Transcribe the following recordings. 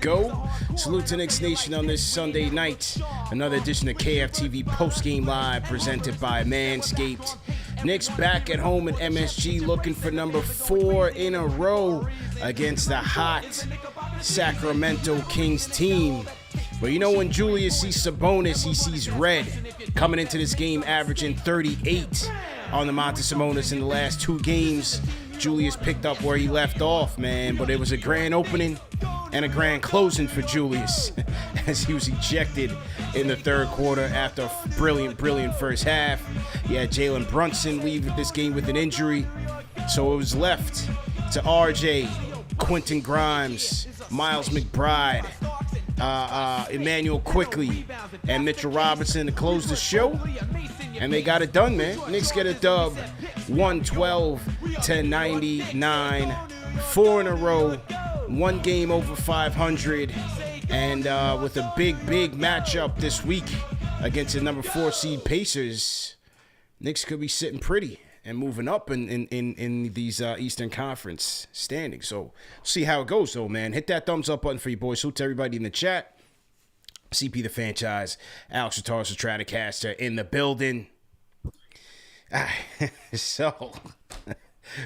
go. Salute to Knicks Nation on this Sunday night. Another edition of KFTV Postgame Live presented by Manscaped. Knicks back at home at MSG looking for number 4 in a row against the hot Sacramento Kings team. But you know, when Julius sees Sabonis, he sees red. Coming into this game averaging 38 on the Montezuma's in the last 2 games. Julius picked up where he left off, man. But it was a grand opening and a grand closing for Julius as he was ejected in the third quarter after a brilliant first half. He had Jalen Brunson leave this game with an injury. So it was left to RJ, Quentin Grimes, Miles McBride, Emmanuel Quickly, and Mitchell Robinson to close the show. And they got it done, man. Knicks get a dub, 112-99, 4 in a row, 1 game over 500, and with a big matchup this week against the number 4 seed Pacers, Knicks could be sitting pretty and moving up in these Eastern Conference standings. So see how it goes, though, man. Hit that thumbs up button for you boys. Salute to everybody in the chat. CP the franchise, Alex Ratar's the Stratocaster in the building. So,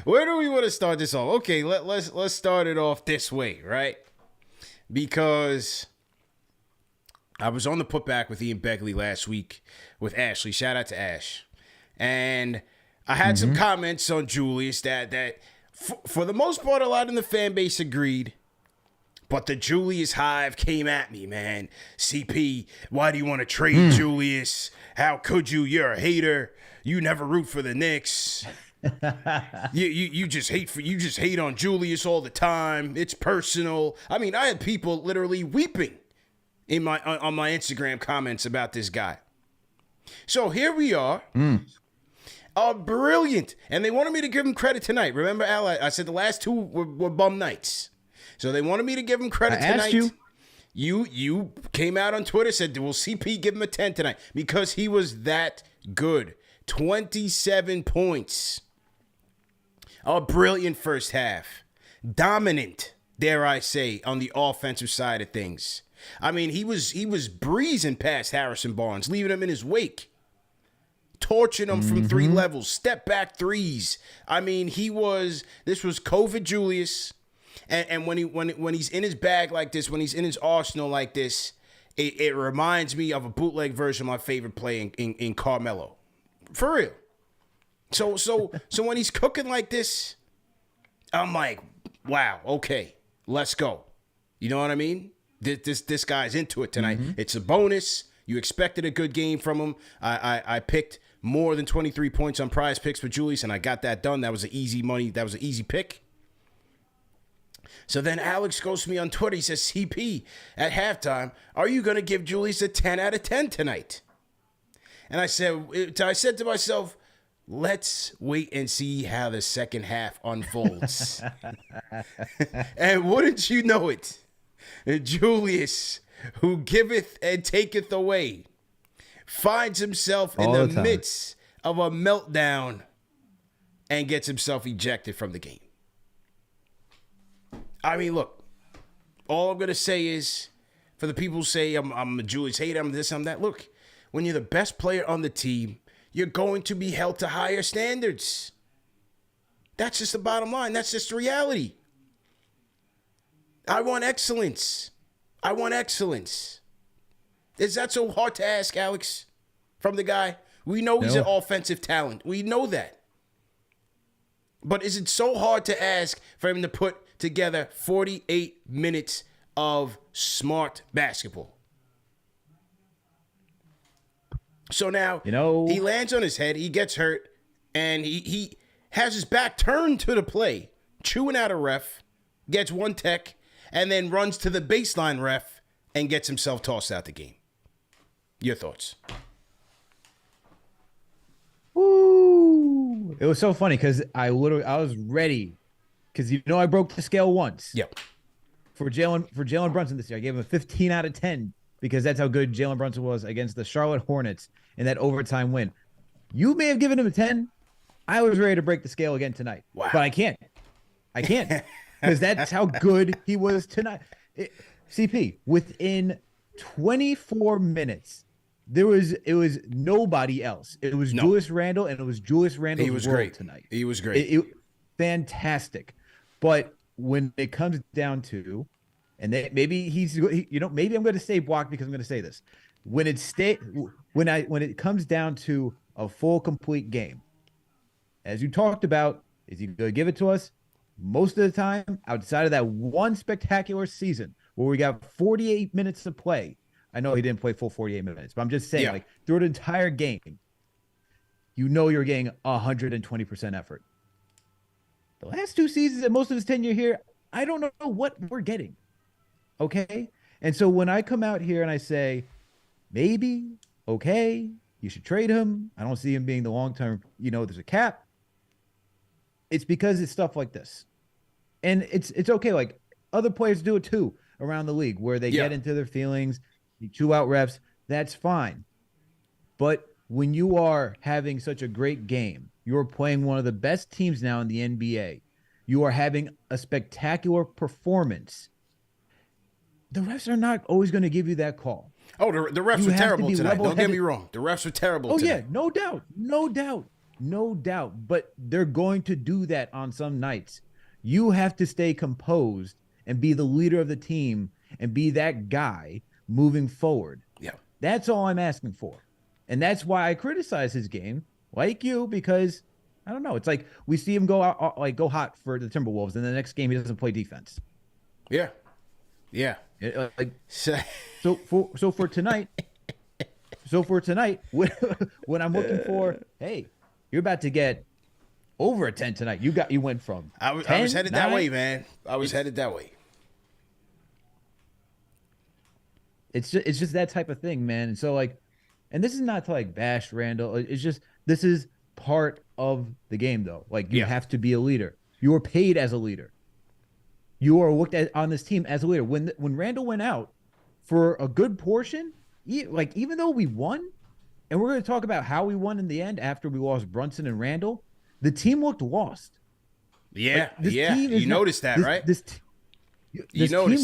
where do we want to start this off? Okay, let's start it off this way, right? Because I was on the putback with Ian Begley last week with Ashley. Shout out to Ash. And I had some comments on Julius that for the most part, a lot in the fan base agreed. But the Julius Hive came at me, man. CP, why do you want to trade Julius? How could you? You're a hater. You never root for the Knicks. you just hate on Julius all the time. It's personal. I mean, I had people literally weeping on my Instagram comments about this guy. So here we are. Brilliant. And they wanted me to give him credit tonight. Remember, Al, I said the last 2 were bum nights. So they wanted me to give him credit tonight. Asked you came out on Twitter, said, will CP give him a 10 tonight? Because he was that good. 27 points. A brilliant first half. Dominant, dare I say, on the offensive side of things. I mean, he was breezing past Harrison Barnes, leaving him in his wake. Torching him from 3 levels. Step back threes. I mean, this was COVID Julius. And when he's in his bag like this, when he's in his arsenal like this, it reminds me of a bootleg version of my favorite play in Carmelo. For real. So when he's cooking like this, I'm like, wow, okay, let's go. You know what I mean? This guy's into it tonight. It's a bonus. You expected a good game from him. I picked more than 23 points on prize picks for Julius, and I got that done. That was an easy money. That was an easy pick. So then Alex goes to me on Twitter. He says, CP, at halftime, are you going to give Julius a 10 out of 10 tonight? And I said to myself, let's wait and see how the second half unfolds. And wouldn't you know it, Julius, who giveth and taketh away, finds himself in the midst of a meltdown and gets himself ejected from the game. I mean, look, all I'm going to say is, for the people who say I'm a Julius hater, I'm this, I'm that, look, when you're the best player on the team, you're going to be held to higher standards. That's just the bottom line. That's just the reality. I want excellence. Is that so hard to ask, Alex, from the guy? We know he's an offensive talent. We know that. But is it so hard to ask for him to put together 48 minutes of smart basketball? So now, he lands on his head, he gets hurt, and he has his back turned to the play, chewing out a ref, gets 1 tech, and then runs to the baseline ref and gets himself tossed out the game. Your thoughts? Woo! It was so funny because I was ready because I broke the scale once. Yep. For Jalen Brunson this year, I gave him a 15 out of 10 because that's how good Jalen Brunson was against the Charlotte Hornets in that overtime win. You may have given him a 10. I was ready to break the scale again tonight. Wow. But I can't because that's how good he was tonight. CP, within 24 minutes, it was nobody else. It was No, Julius Randle, and it was Julius Randle's he was world great. tonight. He was great. Fantastic. But when it comes down to, and maybe maybe I'm going to say block because I'm going to say this. When it comes down to a full complete game, as you talked about, is he going to give it to us? Most of the time, outside of that one spectacular season where we got 48 minutes to play. I know he didn't play full 48 minutes, but I'm just saying, like, through the entire game, you're getting 120% effort. The last two seasons and most of his tenure here, I don't know what we're getting. Okay? And so when I come out here and I say, maybe, okay, you should trade him. I don't see him being the long-term, there's a cap. It's because it's stuff like this. And it's okay. Like, other players do it too around the league where they get into their feelings, they chew out refs. That's fine. But when you are having such a great game, you're playing one of the best teams now in the NBA, you are having a spectacular performance, the refs are not always going to give you that call. Oh, the refs were terrible tonight. Don't get me wrong. The refs were terrible tonight. Oh, yeah, no doubt. But they're going to do that on some nights. You have to stay composed and be the leader of the team and be that guy moving forward. Yeah. That's all I'm asking for. And that's why I criticize his game, like you, because I don't know. It's like we see him go out, go hot for the Timberwolves, and the next game he doesn't play defense. Yeah. So for tonight, when I'm looking for, hey, you're about to get over a 10 tonight. You went from I was headed 9, that way, man. I was headed that way. It's just that type of thing, man. And so, like, and this is not to like bash Randall. It's just this is part of the game, though. Like, you have to be a leader. You are paid as a leader. You are looked at on this team as a leader. When Randall went out for a good portion, even though we won, and we're going to talk about how we won in the end after we lost Brunson and Randall, the team looked lost. Yeah, you noticed that, right? This team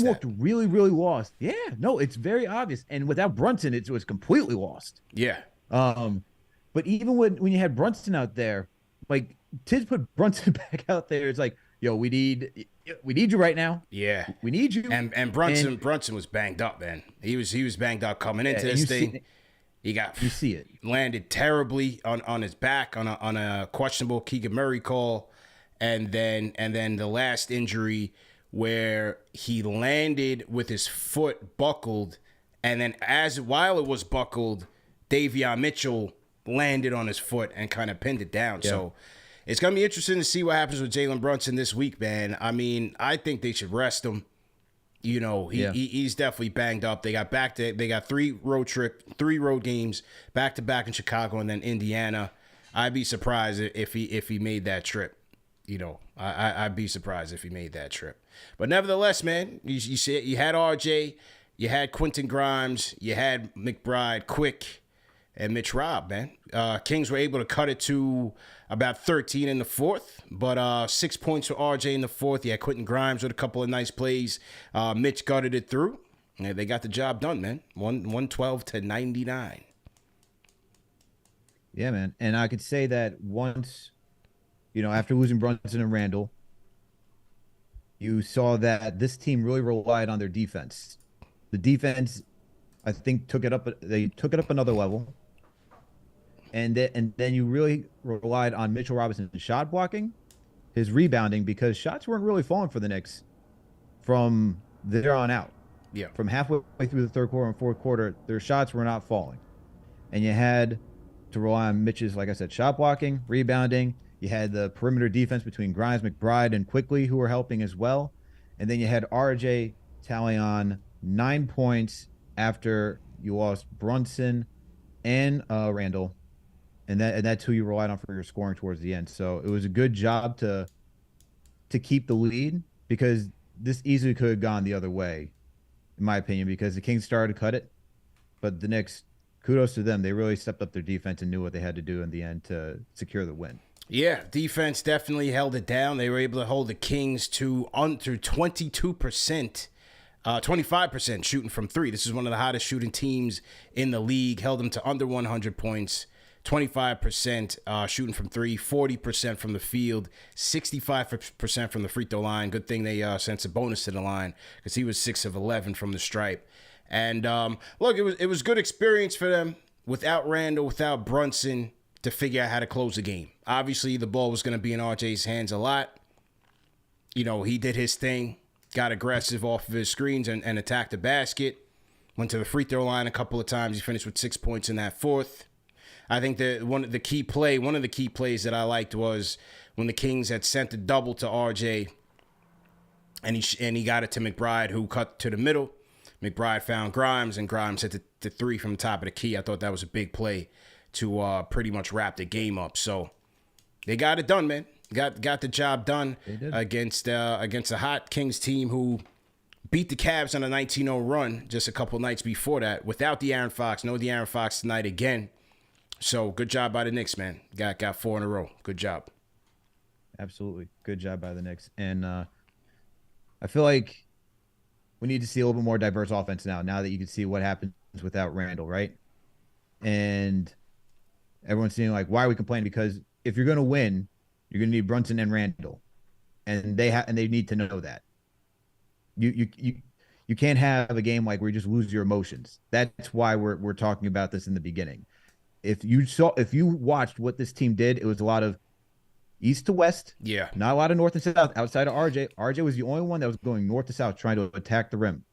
looked really, really lost. Yeah, no, it's very obvious. And without Brunson, it was completely lost. Yeah. But even when you had Brunson out there, like, Tiz put Brunson back out there, it's like, yo, we need you right now. Yeah, we need you. And Brunson was banged up, man. He was banged up coming into this thing. You see it landed terribly on his back on a questionable Keegan Murray call, and then the last injury where he landed with his foot buckled, and then while it was buckled, Davion Mitchell landed on his foot and kind of pinned it down. Yeah. So it's going to be interesting to see what happens with Jalen Brunson this week, man. I mean, I think they should rest him. He's definitely banged up. They got 3 road games back to back in Chicago and then Indiana. I'd be surprised if he made that trip. I'd be surprised if he made that trip. But nevertheless, man, you see, you had RJ, you had Quentin Grimes, you had McBride, Quick, and Mitch Robb, man. Kings were able to cut it to about 13 in the fourth, but 6 points for RJ in the fourth. You had Quentin Grimes with a couple of nice plays. Mitch gutted it through. And they got the job done, man. 112-99. Yeah, man. And I could say that once, after losing Brunson and Randall, you saw that this team really relied on their defense. The defense, I think, took it up another level. And then you really relied on Mitchell Robinson's shot blocking, his rebounding, because shots weren't really falling for the Knicks from there on out. Yeah. From halfway through the third quarter and fourth quarter, their shots were not falling. And you had to rely on Mitch's, like I said, shot blocking, rebounding. You had the perimeter defense between Grimes, McBride, and Quickly, who were helping as well. And then you had RJ tally on 9 points after you lost Brunson and Randall. And that's who you relied on for your scoring towards the end. So it was a good job to keep the lead, because this easily could have gone the other way, in my opinion, because the Kings started to cut it. But the Knicks, kudos to them. They really stepped up their defense and knew what they had to do in the end to secure the win. Yeah, defense definitely held it down. They were able to hold the Kings to under 22% 25% shooting from three. This is one of the hottest shooting teams in the league. Held them to under 100 points. 25% shooting from three, 40% from the field, 65% from the free throw line. Good thing they sent Sabonis to the line because he was 6 of 11 from the stripe. And look, it was good experience for them without Randall, without Brunson, to figure out how to close the game. Obviously, the ball was going to be in RJ's hands a lot. You know, he did his thing, got aggressive off of his screens and attacked the basket. Went to the free throw line a couple of times. He finished with 6 points in that fourth. I think that one of the key plays that I liked was when the Kings had sent the double to RJ, and he got it to McBride, who cut to the middle. McBride found Grimes, and Grimes hit the three from the top of the key. I thought that was a big play to pretty much wrap the game up. So they got it done, man. Got the job done against a hot Kings team who beat the Cavs on a 19-0 run just a couple nights before that without De'Aaron Fox. No De'Aaron Fox tonight again. So good job by the Knicks, man. Got 4 in a row. Good job. Absolutely. Good job by the Knicks. And I feel like we need to see a little bit more diverse offense now that you can see what happens without Randall, right? And everyone's seeing like, why are we complaining? Because if you're going to win, you're going to need Brunson and Randall. And they need to know that. You can't have a game like where you just lose your emotions. That's why we're talking about this in the beginning. If you watched what this team did, it was a lot of east to west. Yeah. Not a lot of north and south outside of RJ. RJ was the only one that was going north to south trying to attack the rim.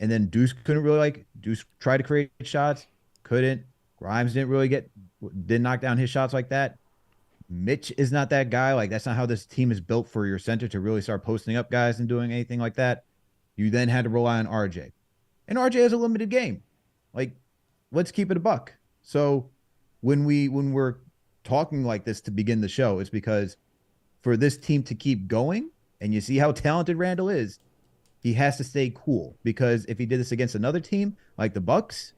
And then Deuce couldn't really Deuce tried to create shots, couldn't. Grimes didn't knock down his shots like that. Mitch is not that guy. Like, that's not how this team is built for your center to really start posting up guys and doing anything like that. You then had to rely on RJ. And RJ has a limited game. Like, let's keep it a buck. So when we're talking like this to begin the show, it's because for this team to keep going, and you see how talented Randall is, he has to stay cool. Because if he did this against another team like the Bucks,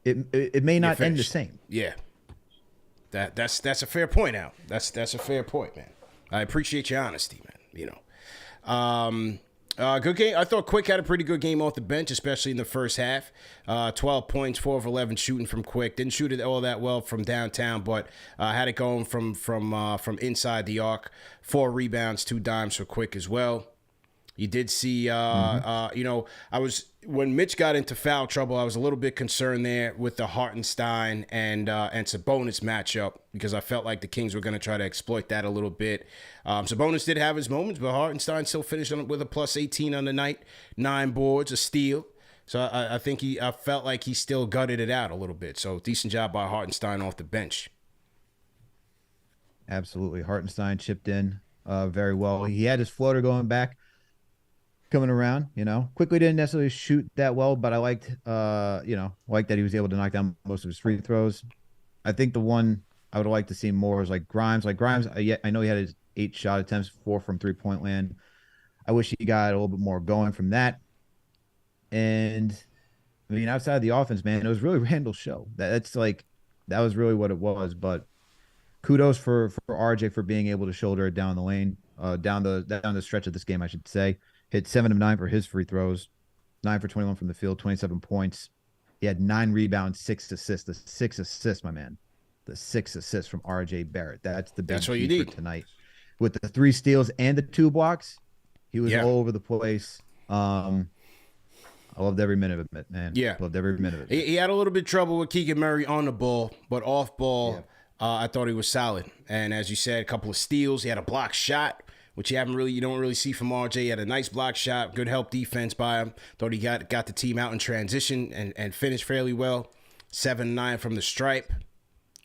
it may not end the same. Yeah. That's a fair point, Al. That's a fair point, man. I appreciate your honesty, man. You know. Good game. I thought Quick had a pretty good game off the bench, especially in the first half. 12 points, 4 of 11 shooting from Quick. Didn't shoot it all that well from downtown, but had it going from inside the arc. 4 rebounds, 2 dimes for Quick as well. You did see, when Mitch got into foul trouble, I was a little bit concerned there with the Hartenstein and Sabonis matchup because I felt like the Kings were going to try to exploit that a little bit. Sabonis did have his moments, but Hartenstein still finished with a plus 18 on the night, 9 boards, a steal. So I think I felt like he still gutted it out a little bit. So decent job by Hartenstein off the bench. Absolutely. Hartenstein chipped in very well. He had his floater going back. Coming around, quickly didn't necessarily shoot that well, but I liked that he was able to knock down most of his free throws. I think the one I would like to see more is like Grimes. Like Grimes, I know he had his 8 shot attempts, 4 from 3-point land. I wish he got a little bit more going from that. And I mean, outside of the offense, man, it was really Randall's show. That was really what it was. But kudos for RJ for being able to shoulder it down the lane, down the stretch of this game, I should say. Hit 7 of 9 for his free throws, 9 for 21 from the field, 27 points. He had 9 rebounds, 6 assists. The 6 assists, my man. The 6 assists from RJ Barrett. That's the best key for tonight. With the 3 steals and the 2 blocks, he was all over the place. I loved every minute of it, man. Yeah. Loved every minute of it. He had a little bit of trouble with Keegan Murray on the ball, but off ball, I thought he was solid. And as you said, a couple of steals. He had a block shot, which you don't really see from RJ. He had a nice block shot, good help defense by him. Thought he got the team out in transition and finished fairly well. 7-9 from the stripe,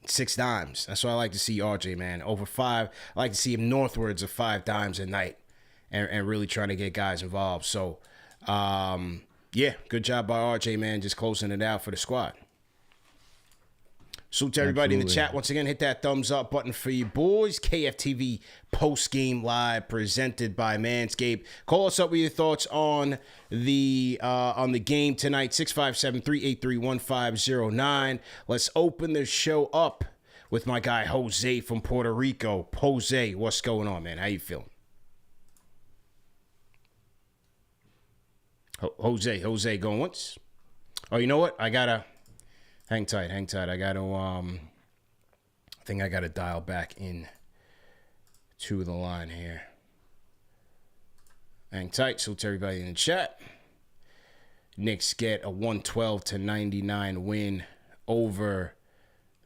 6 dimes. That's what I like to see RJ, man. Over 5. I like to see him northwards of 5 dimes a night and really trying to get guys involved. So, good job by RJ, man, just closing it out for the squad. Salute to everybody in the chat. Once again, hit that thumbs up button for you boys. KFTV post-game live presented by Manscaped. Call us up with your thoughts on the game tonight, 657-383-1509. Let's open the show up with my guy Jose from Puerto Rico. Jose, what's going on, man? How you feeling? Jose going once. Oh, you know what? I gotta hang tight. I gotta I think I gotta dial back in to the line here. Hang tight. So to everybody in the chat. Knicks get a 112-99 win over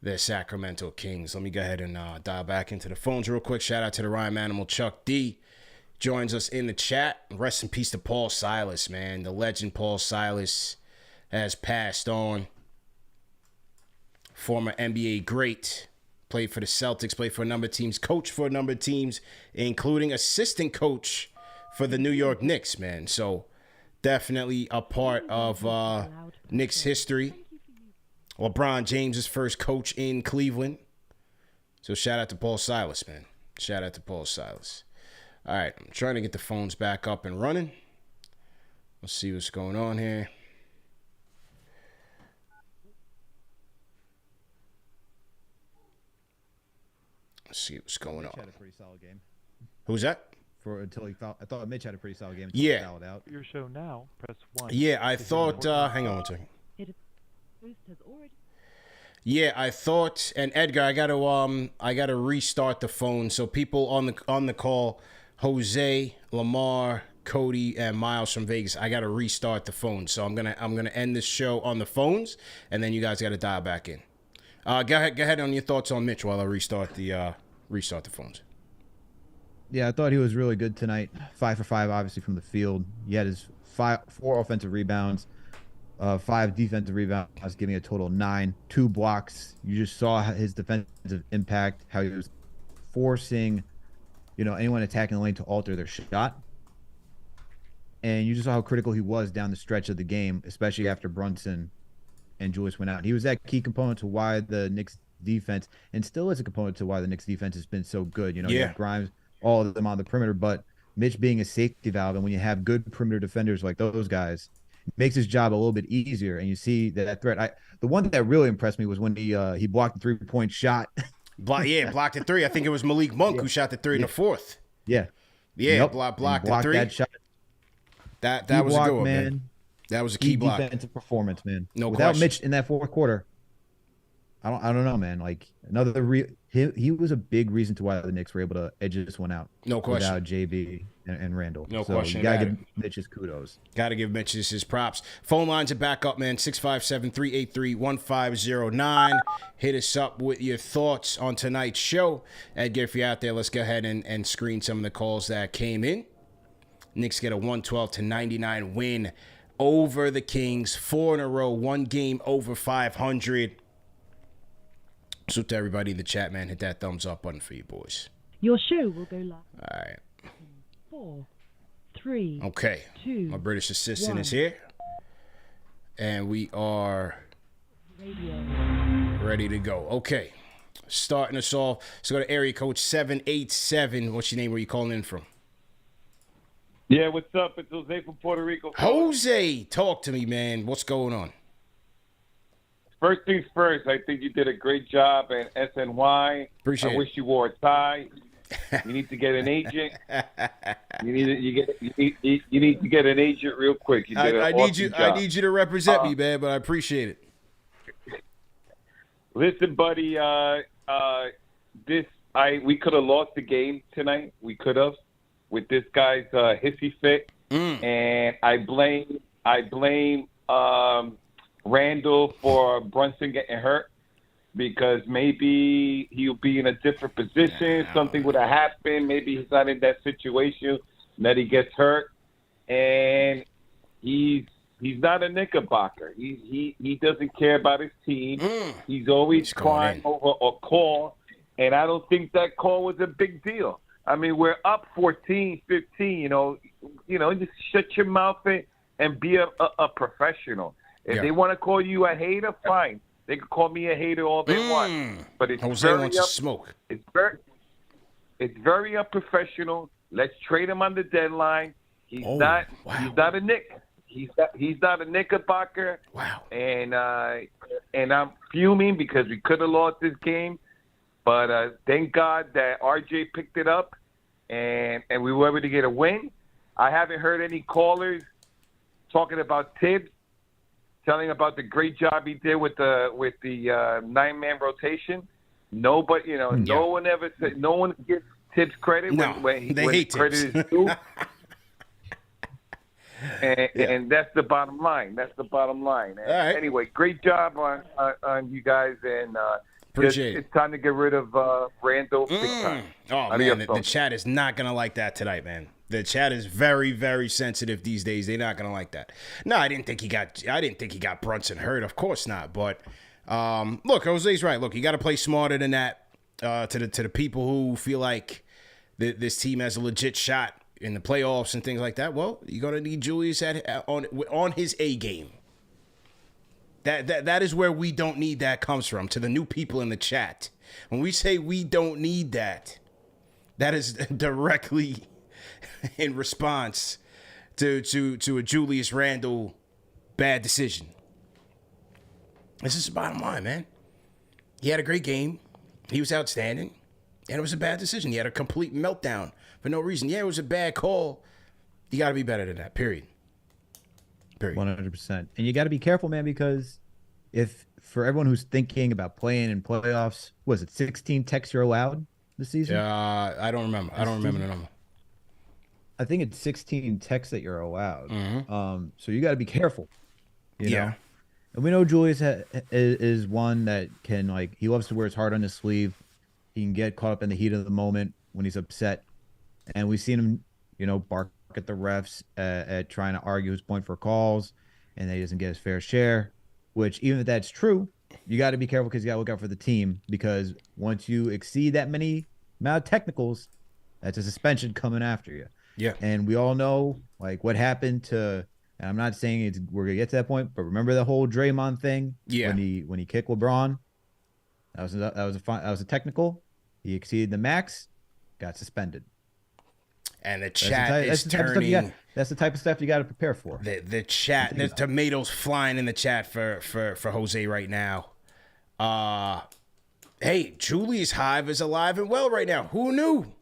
the Sacramento Kings. Let me go ahead and dial back into the phones real quick. Shout out to the Rhyme Animal Chuck D. Joins us in the chat. Rest in peace to Paul Silas, man. The legend Paul Silas has passed on. Former NBA great. Played for the Celtics, played for a number of teams, coached for a number of teams, including assistant coach for the New York Knicks, man. So definitely a part of Knicks history. LeBron James' first coach in Cleveland. So shout out to Paul Silas, man. Shout out to Paul Silas. All right, I'm trying to get the phones back up and running. Let's see what's going on here. Let's see what's going on. Mitch had a pretty solid game. Who's that? Until he fouled. I thought Mitch had a pretty solid game. Yeah. He fouled out. Your show now. Press 1. Yeah, I thought. Hang on one second. Yeah, I thought. And Edgar, I gotta restart the phone so people on the call, Jose, Lamar, Cody, and Miles from Vegas. I gotta restart the phone, so I'm gonna end this show on the phones, and then you guys gotta dial back in. Go ahead on your thoughts on Mitch while I restart the phones. Yeah, I thought he was really good tonight. 5 for 5, obviously, from the field. He had his 4 offensive rebounds, 5 defensive rebounds, giving a total of 9, 2 blocks. You just saw his defensive impact, how he was forcing, anyone attacking the lane to alter their shot. And you just saw how critical he was down the stretch of the game, especially after Brunson and Julius went out. He was that key component to why the Knicks defense, and still is a component to why the Knicks defense has been so good. You have Grimes, all of them on the perimeter, but Mitch being a safety valve, and when you have good perimeter defenders like those guys, it makes his job a little bit easier. And you see that threat. The one that really impressed me was when he blocked the 3-point shot. Blocked the 3. I think it was Malik Monk who shot the 3 in the 4th. Yeah. Blocked the 3. That shot. That was a good one, man. That was a key block. Defensive performance, man. No Without question. Mitch in that fourth quarter, I don't know, man. Like he was a big reason to why the Knicks were able to edge this one out. No question. Without JB and Randall. No question. You gotta give Mitch his kudos. Gotta give Mitch his props. Phone lines are back up, man. 657-383-1509. Hit us up with your thoughts on tonight's show. Edgar, if you're out there, let's go ahead and screen some of the calls that came in. Knicks get a 112-99 win over the Kings. 4 in a row, 1 game over 500. So to everybody in the chat, man, hit that thumbs up button for you boys. Your show will go live. All right. 4, 3. Okay. 2. My British assistant 1. is here. And we are ready to go. Okay. Starting us off. Let's go to area code 787. What's your name? Where you calling in from? Yeah, what's up? It's Jose from Puerto Rico. Jose, talk to me, man. What's going on? First things first, I think you did a great job at SNY. Appreciate it. I wish you wore a tie. You need to get an agent. You need to get an agent real quick. You did I need you. I need you to represent me, man. But I appreciate it. Listen, buddy. We could have lost the game tonight. We could have with this guy's hissy fit, and I blame Randall for Brunson getting hurt because maybe he'll be in a different position. Something would have happened. Maybe he's not in that situation that he gets hurt, and he's not a Knickerbocker. He doesn't care about his team. He's always crying over a call, and I don't think that call was a big deal. I mean, we're up 14, 15. Just shut your mouth and be a professional. If they want to call you a hater, fine. They can call me a hater all they want. But it's Jose wants to smoke. It's very unprofessional. Let's trade him on the deadline. He's not a Knick. He's not a Knickerbocker. Wow. And I'm fuming because we could have lost this game. But thank God that RJ picked it up and we were able to get a win. I haven't heard any callers talking about Tibbs, telling about the great job he did with the 9-man rotation. Nobody, no one ever said, no one gives Tibbs credit when credit is due. And that's the bottom line. That's the bottom line. And right. Anyway, great job on you guys, and appreciate it. It's time to get rid of Randall. Big time. Oh man, the chat is not gonna like that tonight, man. The chat is very, very sensitive these days. They're not gonna like that. No, I didn't think he got Brunson hurt. Of course not. But look, Jose's right. Look, you got to play smarter than that. To the people who feel like this team has a legit shot in the playoffs and things like that, well, you're gonna need Julius on his A game. That is where we don't need that comes from. To the new people in the chat, when we say we don't need that is directly in response to a Julius Randle bad decision. This is the bottom line, man. He had a great game. He was outstanding, and it was a bad decision. He had a complete meltdown for no reason. Yeah, it was a bad call. You got to be better than that, period. 100%. And you got to be careful, man, because if for everyone who's thinking about playing in playoffs, was it 16 techs you're allowed this season? I don't remember. I don't remember the number. I think it's 16 techs that you're allowed. Mm-hmm. So you got to be careful. You know? And we know Julius is one that can, he loves to wear his heart on his sleeve. He can get caught up in the heat of the moment when he's upset. And we've seen him, bark at the refs at trying to argue his point for calls, and that he doesn't get his fair share, which even if that's true, you got to be careful because you got to look out for the team, because once you exceed that many amount of technicals, that's a suspension coming after you. Yeah. And we all know what happened to, and I'm not saying we're going to get to that point, but remember the whole Draymond thing? Yeah. When he kicked LeBron? That was a technical. He exceeded the max, got suspended. And the chat is turning. That's the type of stuff you got to prepare for. The chat, there's tomatoes flying in the chat for Jose right now. Hey, Julius Hive is alive and well right now. Who knew?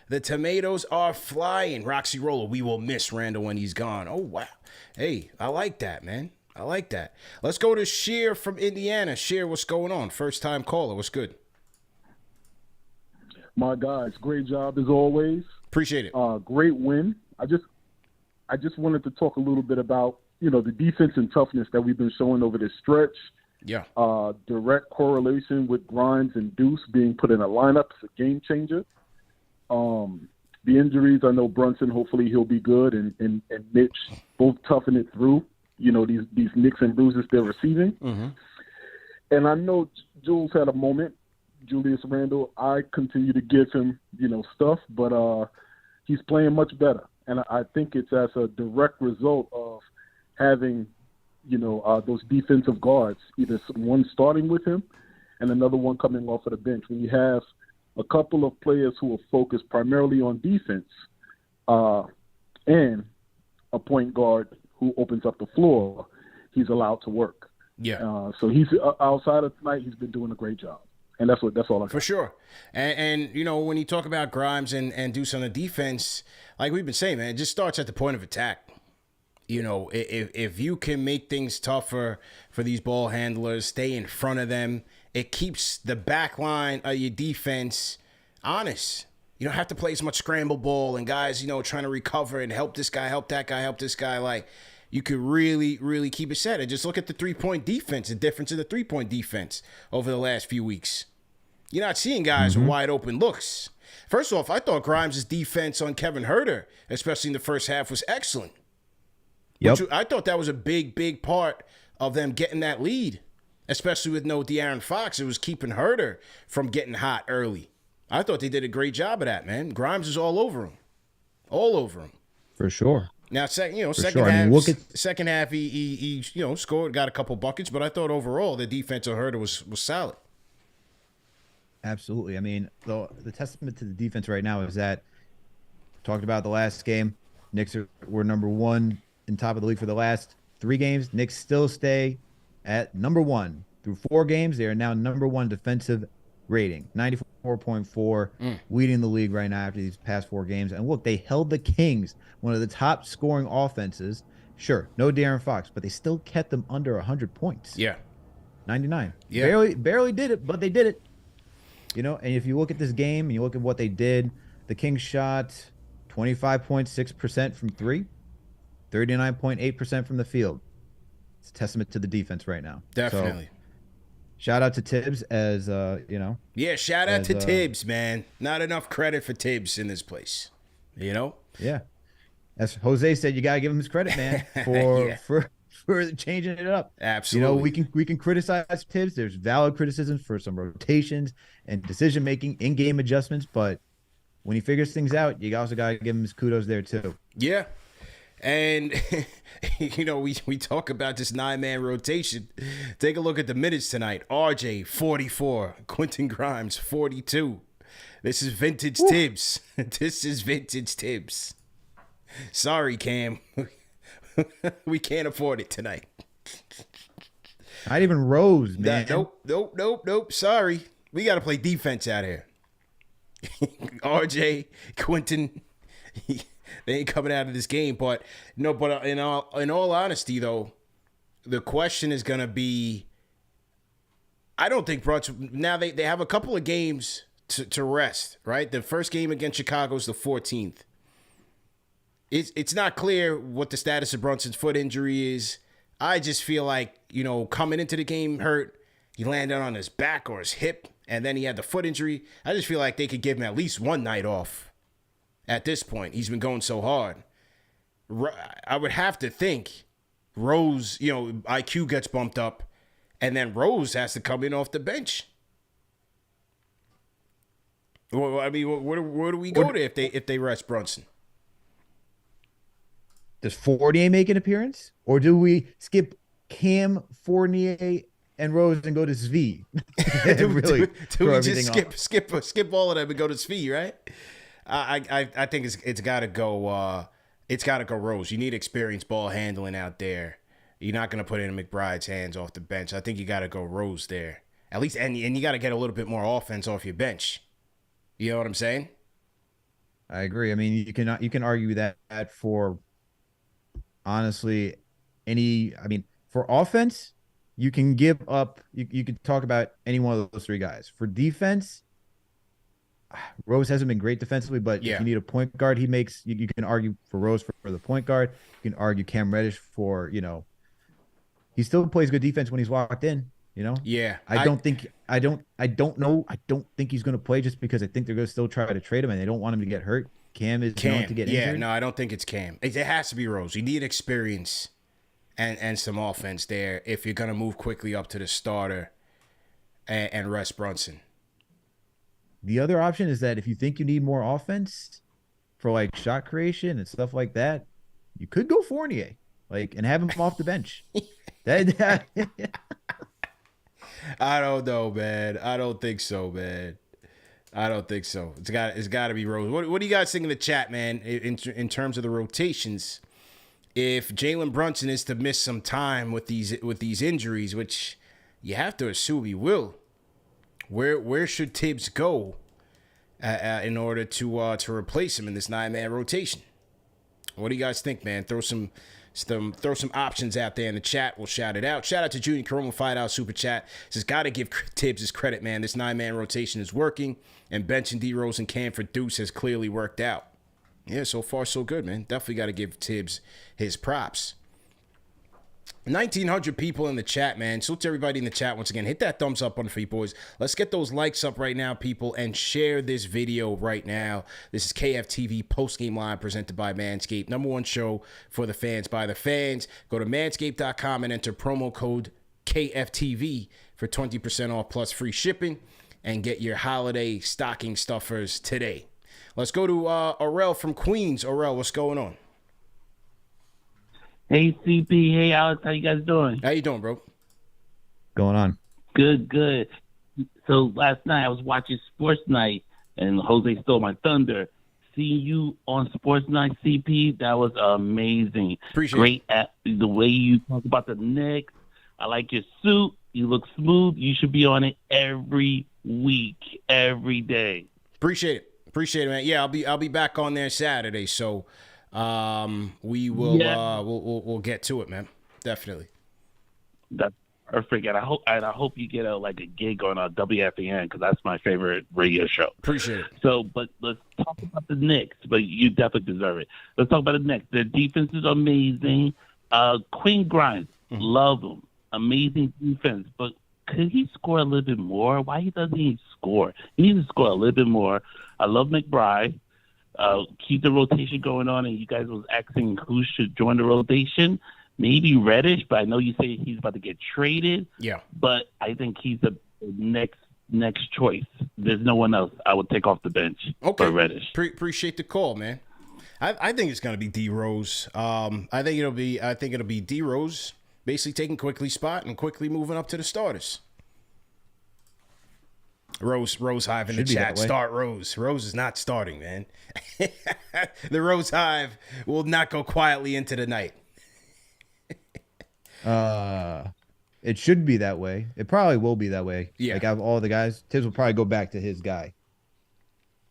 The tomatoes are flying. Roxy Roller, we will miss Randall when he's gone. Oh, wow. Hey, I like that, man. I like that. Let's go to Sheer from Indiana. Sheer, what's going on? First time caller. What's good? My guys, great job as always. Appreciate it. Great win. I just wanted to talk a little bit about, the defense and toughness that we've been showing over this stretch. Yeah. Direct correlation with Grimes and Deuce being put in a lineup is a game changer. The injuries, I know Brunson, hopefully he'll be good, and Mitch both toughen it through, these nicks and bruises they're receiving. Mm-hmm. And I know Jules had a moment. Julius Randle, I continue to give him, stuff, but he's playing much better. And I think it's as a direct result of having, those defensive guards, either one starting with him and another one coming off of the bench. When you have a couple of players who are focused primarily on defense and a point guard who opens up the floor, he's allowed to work. Yeah. So he's outside of tonight, he's been doing a great job. And that's all I got. For sure. And when you talk about Grimes and Deuce on the defense, like we've been saying, man, it just starts at the point of attack. If you can make things tougher for these ball handlers, stay in front of them, it keeps the back line of your defense honest. You don't have to play as much scramble ball and guys, trying to recover and help this guy, help that guy, help this guy. You could really, really keep it set. And just look at the three-point defense, the difference in the three-point defense over the last few weeks. You're not seeing guys with wide open looks. First off, I thought Grimes' defense on Kevin Huerter, especially in the first half, was excellent. Yep. I thought that was a big, big part of them getting that lead, especially with no De'Aaron Fox. It was keeping Huerter from getting hot early. I thought they did a great job of that, man. Grimes is all over him. All over him. For sure. Now, second half, second half, he scored, got a couple buckets, but I thought overall the defense of Huerter was solid. Absolutely. I mean, the testament to the defense right now is that talked about the last game. Knicks were number one in top of the league for the last 3 games. Knicks still stay at number 1 through 4 games. They are now number 1 defensive rating, 94.4, leading the league right now after these past 4 games. And look, they held the Kings, one of the top scoring offenses. Sure, no De'Aaron Fox, but they still kept them under 100 points. Yeah. 99. Yeah. Barely did it, but they did it. You know, and if you look at this game and you look at what they did, the Kings shot 25.6% from 3, 39.8% from the field. It's a testament to the defense right now. Definitely. So, shout out to Tibbs as you know. Yeah, shout out to Tibbs, man. Not enough credit for Tibbs in this place. You know? Yeah. As Jose said, you gotta give him his credit, man, for changing it up. Absolutely. You know, we can criticize Tibbs. There's valid criticisms for some rotations and decision making, in-game adjustments, but when he figures things out, you also gotta give him his kudos there too. Yeah. And, you know, we talk about this 9-man rotation. Take a look at the minutes tonight. RJ, 44. Quentin Grimes, 42. This is vintage Tibbs. This is vintage Tibbs. Sorry, Cam. We can't afford it tonight. Not even Rose, man. Nope. Sorry. We got to play defense out here. RJ, Quentin, they ain't coming out of this game. But no, but in all honesty, though, the question is gonna be, I don't think Brunson. Now they have a couple of games to rest, right? The first game against Chicago is the 14th. It's not clear what the status of Brunson's foot injury is. I just feel like, you know, coming into the game hurt, he landed on his back or his hip, and then he had the foot injury. I just feel like they could give him at least one night off at this point. He's been going so hard. I would have to think Rose, you know, IQ gets bumped up, and then Rose has to come in off the bench. Well, I mean, where do we go to if they rest Brunson? Does Fournier make an appearance, or do we skip Cam, Fournier, and Rose and go to Svi? do we just skip all of them and go to Svi, right? I think it's got to go. It's got to go Rose. You need experienced ball handling out there. You're not going to put it in McBride's hands off the bench. I think you got to go Rose there at least, and you got to get a little bit more offense off your bench. You know what I'm saying? I agree. I mean, you can argue that for honestly for offense, you can give up. You could talk about any one of those 3 guys. For defense, Rose hasn't been great defensively, but if you need a point guard, you can argue for Rose for the point guard. You can argue Cam Reddish for, you know, he still plays good defense when he's walked in, you know? Yeah. I don't think he's going to play just because I think they're going to still try to trade him and they don't want him to get hurt. Cam is going to get injured. Yeah, no, I don't think it's Cam. It has to be Rose. You need experience and some offense there if you're going to move quickly up to the starter and rest Brunson. The other option is that if you think you need more offense for like shot creation and stuff like that, you could go Fournier, and have him off the bench. I don't know, man. I don't think so, man. I don't think so. It's got to be Rose. What do you guys think in the chat, man? In terms of the rotations, if Jalen Brunson is to miss some time with these injuries, which you have to assume he will, where should Tibbs go in order to replace him in this 9-man rotation? What do you guys think, man? Throw some options out there in the chat. We'll shout it out. Shout out to Junior Caroma, $5 super chat. Says, got to give Tibbs his credit, man. This 9-man rotation is working, and benching D Rose and Cam for Deuce has clearly worked out. Yeah, so far so good, man. Definitely got to give Tibbs his props. 1,900 people in the chat, man. Salute to everybody in the chat once again. Hit that thumbs up button for you boys. Let's get those likes up right now, people, and share this video right now. This is KFTV Postgame Live presented by Manscaped. #1 show for the fans by the fans. Go to manscaped.com and enter promo code KFTV for 20% off plus free shipping and get your holiday stocking stuffers today. Let's go to Aurel from Queens. Aurel, what's going on? Hey, CP. Hey, Alex. How you guys doing? How you doing, bro? Going on. Good. So last night I was watching Sports Night, and Jose stole my thunder. Seeing you on Sports Night, CP, that was amazing. Appreciate it. Great the way you talk about the Knicks. I like your suit. You look smooth. You should be on it every week, every day. Appreciate it, man. Yeah, I'll be back on there Saturday, so we will we'll get to it, man. Definitely. That's perfect, and I hope you get a gig on WFAN, because that's my favorite radio show. Appreciate it. So, but let's talk about the Knicks. But you definitely deserve it. Let's talk about the Knicks. Their defense is amazing. Quinn Grimes, love him. Amazing defense, but could he score a little bit more? Why doesn't he score? He needs to score a little bit more. I love McBride. Keep the rotation going on, and you guys was asking who should join the rotation. Maybe Reddish, but I know you say he's about to get traded. Yeah. But I think he's the next choice. There's no one else I would take off the bench for Reddish. Appreciate the call, man. I think it's gonna be D Rose. I think it'll be D Rose basically taking Quickly's spot and quickly moving up to the starters. Rose Hive in the chat. Start Rose. Rose is not starting, man. The Rose Hive will not go quietly into the night. It should be that way. It probably will be that way. Yeah. Like, out of all the guys, Tibbs will probably go back to his guy.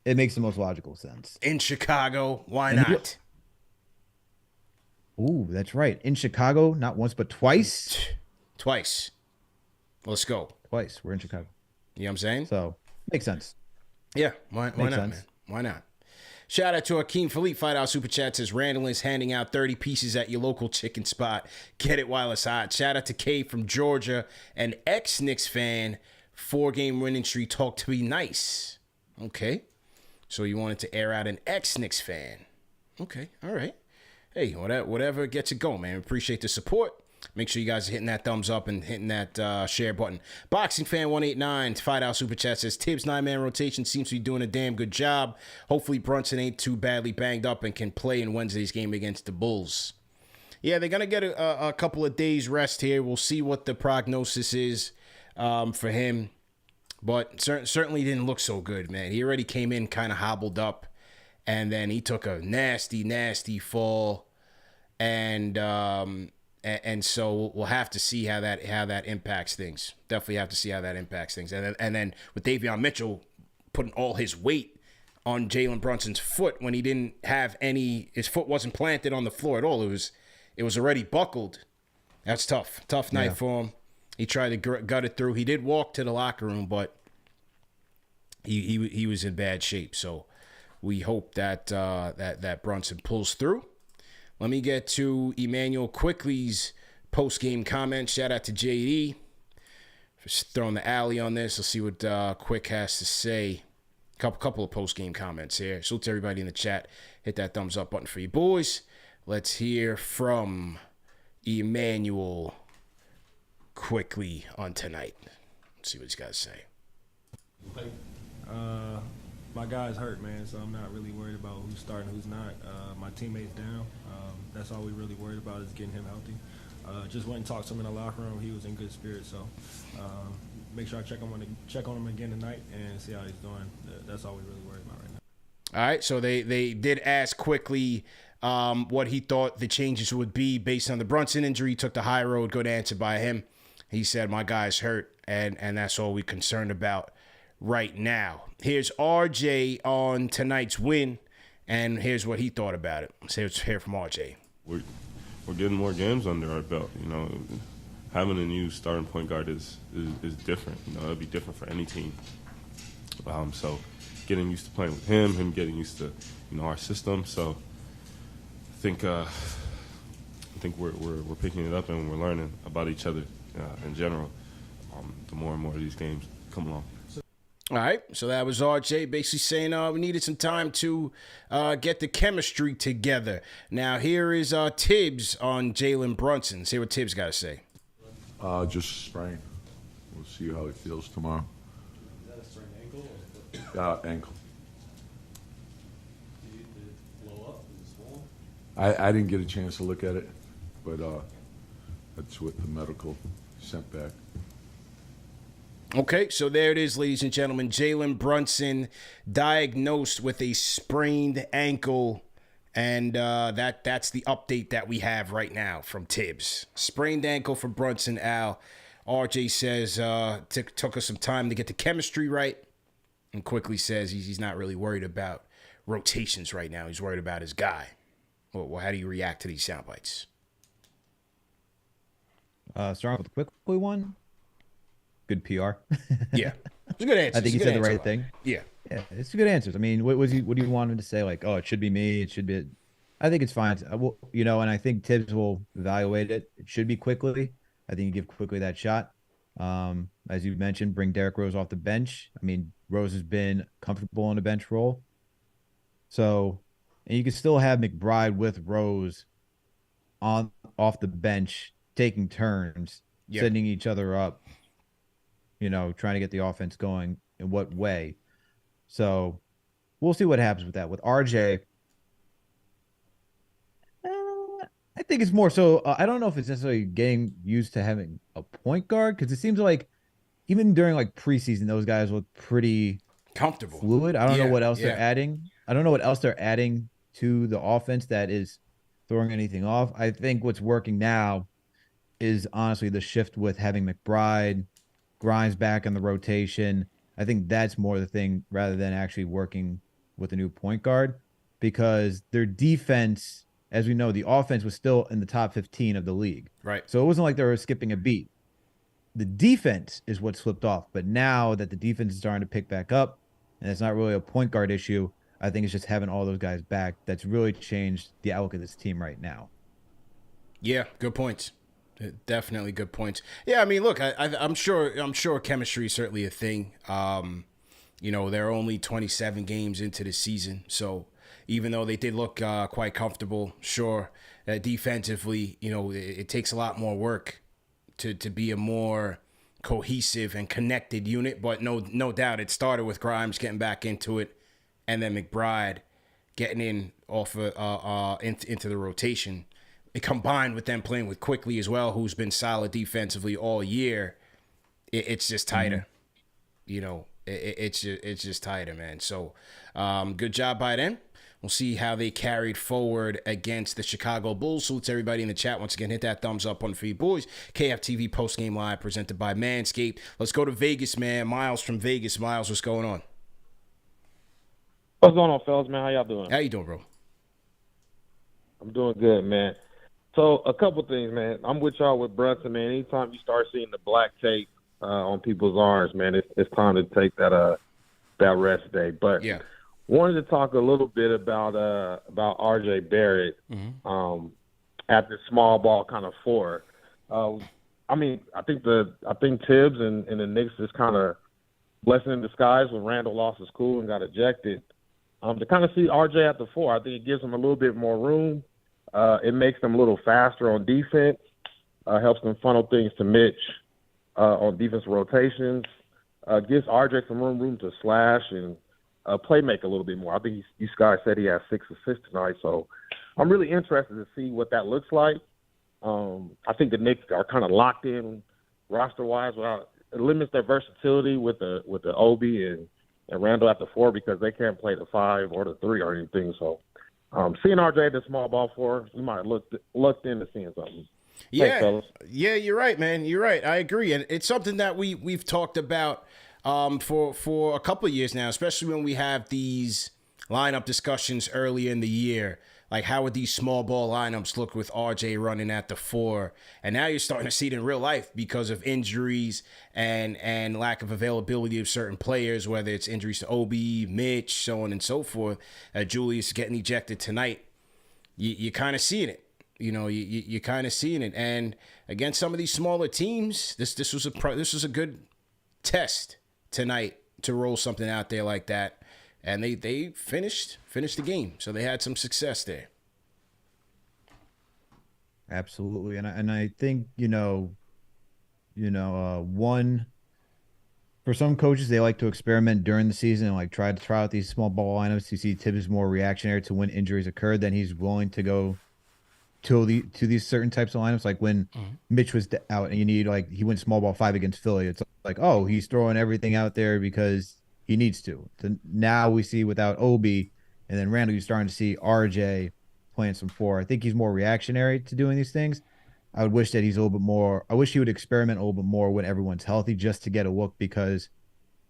It makes the most logical sense. In Chicago, why not? Ooh, that's right. In Chicago, not once but twice. Twice. Let's go. Twice. We're in Chicago. You know what I'm saying? So, makes sense. Yeah. Why not, man? Why not? Shout out to Akeem Philippe, $5 super chat, says Randall is handing out 30 pieces at your local chicken spot. Get it while it's hot. Shout out to Kay from Georgia, an ex-Knicks fan, 4-game winning streak, talk to be nice. Okay. So you wanted to air out an ex-Knicks fan. Okay. All right. Hey, whatever gets it going, man. Appreciate the support. Make sure you guys are hitting that thumbs up and hitting that share button. Boxing Fan 189, $5 super chat, says Tibbs 9-man rotation seems to be doing a damn good job. Hopefully Brunson ain't too badly banged up and can play in Wednesday's game against the Bulls. Yeah, they're gonna get a couple of days rest here. We'll see what the prognosis is for him, but certainly didn't look so good, man. He already came in kind of hobbled up, and then he took a nasty fall, and so we'll have to see how that impacts things. Definitely have to see how that impacts things. And then with Davion Mitchell putting all his weight on Jalen Brunson's foot when he didn't have his foot wasn't planted on the floor at all. It was already buckled. That's tough. Tough night for him. He tried to gut it through. He did walk to the locker room, but he was in bad shape. So we hope that that Brunson pulls through. Let me get to Emmanuel Quickly's post-game comment. Shout out to JD for throwing the alley on this. Let's see what Quick has to say. Couple of post-game comments here. Salute to everybody in the chat. Hit that thumbs up button for you boys. Let's hear from Emmanuel Quickly on tonight. Let's see what he's got to say. My guy's hurt, man, so I'm not really worried about who's starting, who's not. My teammate's down. That's all we really worried about is getting him healthy. Just went and talked to him in the locker room. He was in good spirits, so make sure I check on him again tonight and see how he's doing. That's all we really worried about right now. All right, so they did ask Quickly what he thought the changes would be based on the Brunson injury. He took the high road. Good answer by him. He said, my guy's hurt, and that's all we're concerned about right now. Here's RJ on tonight's win, and here's what he thought about it. Let's hear from RJ. We're getting more games under our belt. You know, having a new starting point guard is different. You know, it'll be different for any team. So getting used to playing with him getting used to, you know, our system. So I think we're picking it up and we're learning about each other in general. The more and more of these games come along. All right, so that was RJ basically saying we needed some time to get the chemistry together. Now here is Tibbs on Jalen Brunson. See what Tibbs got to say. Just sprain. We'll see how he feels tomorrow. Is that a sprained ankle? Ankle. Did it blow up? Is it swollen? I didn't get a chance to look at it, but that's what the medical sent back. Okay, so there it is, ladies and gentlemen. Jalen Brunson diagnosed with a sprained ankle, and that's the update that we have right now from Tibbs. Sprained ankle for Brunson, Al. RJ says took us some time to get the chemistry right, and quickly says he's not really worried about rotations right now. He's worried about his guy. Well, how do you react to these sound bites? Starting with the quickly one. Good PR. Yeah, it's a good answer. I think he said the right thing. Yeah, it's a good answer. I mean, what do you want him to say? Like, oh, it should be me. It should be. I think it's fine. And I think Tibbs will evaluate it. It should be quickly. I think you give quickly that shot. As you mentioned, bring Derrick Rose off the bench. I mean, Rose has been comfortable in a bench role. So, and you can still have McBride with Rose off the bench, taking turns, setting each other up, trying to get the offense going in what way. So we'll see what happens with that. With RJ, I think it's more so, I don't know if it's necessarily getting used to having a point guard, because it seems like even during like preseason, those guys look pretty comfortable, fluid. I don't know what else they're adding. I don't know what else they're adding to the offense that is throwing anything off. I think what's working now is honestly the shift with having McBride, Grimes back in the rotation. I think that's more the thing rather than actually working with a new point guard, because their defense, as we know, the offense was still in the top 15 of the league. Right. So it wasn't like they were skipping a beat. The defense is what slipped off. But now that the defense is starting to pick back up, and it's not really a point guard issue, I think it's just having all those guys back that's really changed the outlook of this team right now. Yeah, good points. Definitely good points. Yeah, I mean, look, I'm sure chemistry is certainly a thing. They're only 27 games into the season, so even though they did look quite comfortable, sure, defensively, it takes a lot more work to be a more cohesive and connected unit. But no doubt, it started with Grimes getting back into it, and then McBride getting in into the rotation. It combined with them playing with Quickly as well, who's been solid defensively all year. It's just tighter. It's just tighter, man. So good job by them. We'll see how they carried forward against the Chicago Bulls. Salutes everybody in the chat. Once again, hit that thumbs up on the feed, boys. KFTV postgame live presented by Manscaped. Let's go to Vegas, man. Miles from Vegas. Miles, what's going on? What's going on, fellas, man? How y'all doing? How you doing, bro? I'm doing good, man. So a couple things, man. I'm with y'all with Brunson, man. Anytime you start seeing the black tape on people's arms, man, it's time to take that rest day. But wanted to talk a little bit about RJ Barrett at the small ball kind of four. I think Tibbs and the Knicks is kind of blessing in disguise when Randall lost his cool and got ejected. To kind of see RJ at the four, I think it gives him a little bit more room. It makes them a little faster on defense, helps them funnel things to Mitch on defensive rotations, gives RJ some room to slash and play make a little bit more. I think you guys said he has 6 assists tonight, so I'm really interested to see what that looks like. I think the Knicks are kind of locked in roster-wise. It limits their versatility with the Obi and Randall at the 4 because they can't play the 5 or the 3 or anything, so seeing RJ at the small ball 4, we might have looked into seeing something. Yeah, thanks, fellas. Yeah, you're right, man. You're right. I agree, and it's something that we've talked about for a couple of years now, especially when we have these lineup discussions early in the year. Like, how would these small ball lineups look with RJ running at the 4? And now you're starting to see it in real life because of injuries and lack of availability of certain players, whether it's injuries to Obi, Mitch, so on and so forth. Julius getting ejected tonight. You're kind of seeing it. You're kind of seeing it. And against some of these smaller teams, this was a good test tonight to roll something out there like that. And they finished the game, so they had some success there. Absolutely, and I think one, for some coaches, they like to experiment during the season and like try out these small ball lineups. You see Tibbs is more reactionary to when injuries occurred, then he's willing to go to these certain types of lineups. Like when Mitch was out and you need, like, he went small ball 5 against Philly. It's like, oh, he's throwing everything out there because he needs to. So now we see without Obi and then Randall, you're starting to see RJ playing some 4. I think he's more reactionary to doing these things. I would wish that he's a little bit more. I wish he would experiment a little bit more when everyone's healthy, just to get a look, because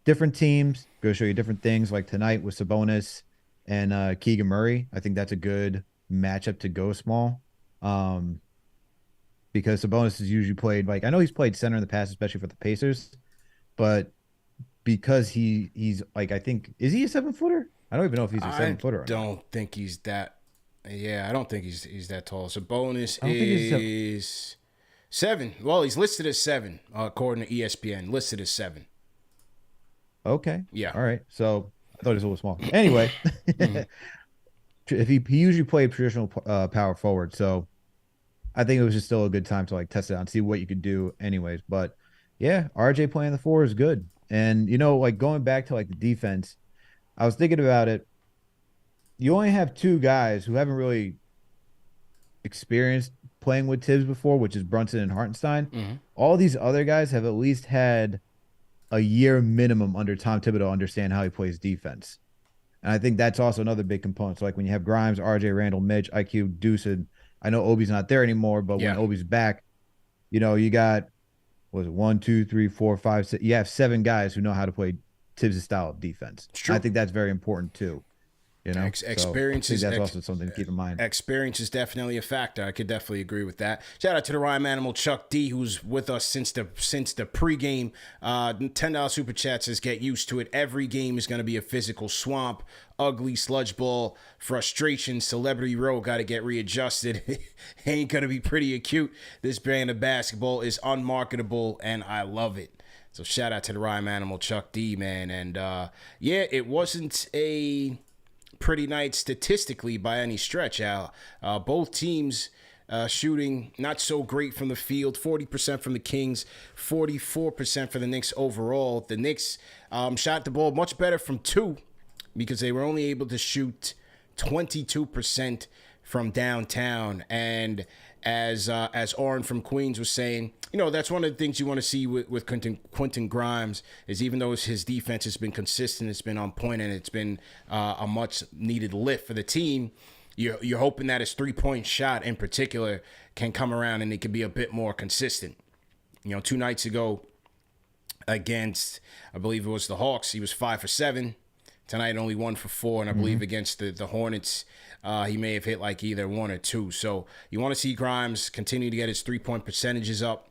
different teams go show you different things. Like tonight with Sabonis and Keegan Murray, I think that's a good matchup to go small. Because Sabonis has usually played, like, I know he's played center in the past, especially for the Pacers, but because he's like, I think, is he a 7-footer? I don't even know if he's a 7-footer. I don't think he's that. Yeah, I don't think he's that tall. Sabonis is 7. Well, he's listed as 7 according to ESPN. Listed as 7. Okay. Yeah. All right. So I thought he was a little small. Anyway, if he usually played traditional power forward, so I think it was just still a good time to like test it out and see what you could do anyways. But yeah, RJ playing the 4 is good. And, you know, like going back to like the defense, I was thinking about it. You only have 2 guys who haven't really experienced playing with Tibbs before, which is Brunson and Hartenstein. Mm-hmm. All these other guys have at least had a year minimum under Tom Thibodeau to understand how he plays defense. And I think that's also another big component. So like when you have Grimes, RJ, Randall, Mitch, IQ, Deuce, and I know Obi's not there anymore, but when Obi's back, you know, you got, was it 1, 2, 3, 4, 5, 6? You have 7 guys who know how to play Tibbs' style of defense. I think that's very important too. You know, experience is that's also something to keep in mind. Experience is definitely a factor. I could definitely agree with that. Shout out to the Rhyme Animal Chuck D, who's with us since the pregame. $10 super chat says, "Get used to it. Every game is going to be a physical swamp, ugly sludge ball, frustration. Celebrity Row got to get readjusted. Ain't going to be pretty acute. This brand of basketball is unmarketable, and I love it." So shout out to the Rhyme Animal Chuck D, man. And yeah, it wasn't a pretty night statistically by any stretch, Al. Both teams shooting not so great from the field. 40% from the Kings, 44% for the Knicks overall. The Knicks shot the ball much better from 2 because they were only able to shoot 22% from downtown. And as Oren from Queens was saying, you know, that's one of the things you want to see with Quentin Grimes is, even though his defense has been consistent, it's been on point, and it's been a much needed lift for the team. You're hoping that his 3-point shot in particular can come around and it can be a bit more consistent. You know, 2 nights ago against, I believe it was the Hawks, he was 5 for 7. Tonight only 1 for 4, and I believe against the Hornets, he may have hit like either 1 or 2. So you want to see Grimes continue to get his 3-point percentages up,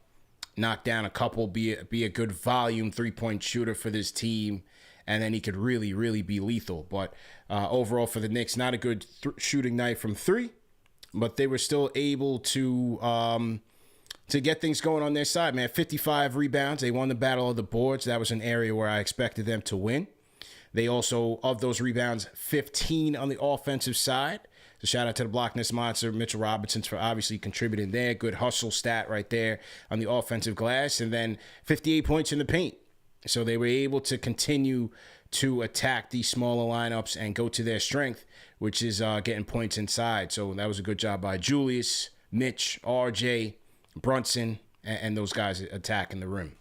knock down a couple, be a good volume 3-point shooter for this team, and then he could really, really be lethal. But overall for the Knicks, not a good shooting night from 3, but they were still able to get things going on their side, man. 55 rebounds. They won the battle of the boards. That was an area where I expected them to win. They also, of those rebounds, 15 on the offensive side. So shout out to the Blockness Monster, Mitchell Robinson, for obviously contributing there. Good hustle stat right there on the offensive glass. And then 58 points in the paint. So they were able to continue to attack these smaller lineups and go to their strength, which is getting points inside. So that was a good job by Julius, Mitch, RJ, Brunson, and those guys attacking the rim.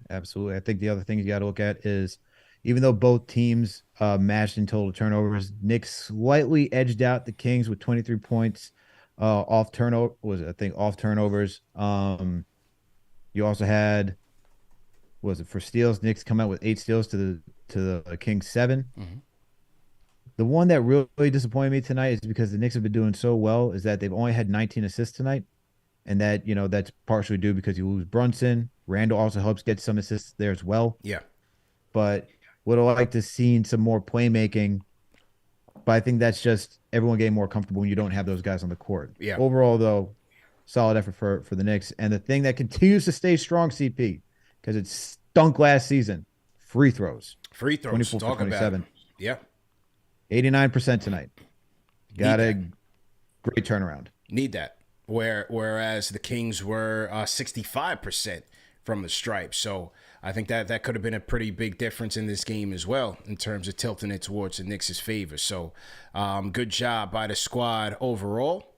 Absolutely. I think the other thing you got to look at is, even though both teams matched in total turnovers, Knicks slightly edged out the Kings with 23 points off turnovers. You also had, for steals, Knicks come out with 8 steals to the Kings 7. Mm-hmm. The one that really disappointed me tonight is because the Knicks have been doing so well is that they've only had 19 assists tonight. And that, you know, that's partially due because you lose Brunson. Randall also helps get some assists there as well. Yeah. But would have liked to seen some more playmaking. But I think that's just everyone getting more comfortable when you don't have those guys on the court. Yeah. Overall, though, solid effort for the Knicks. And the thing that continues to stay strong, CP, because it stunk last season, free throws. Free throws. 24 Talk for 27. about it. Yeah. 89% tonight. Got a great turnaround. Need that. Whereas the Kings were 65% from the stripe. So I think that could have been a pretty big difference in this game as well in terms of tilting it towards the Knicks' favor. So good job by the squad overall.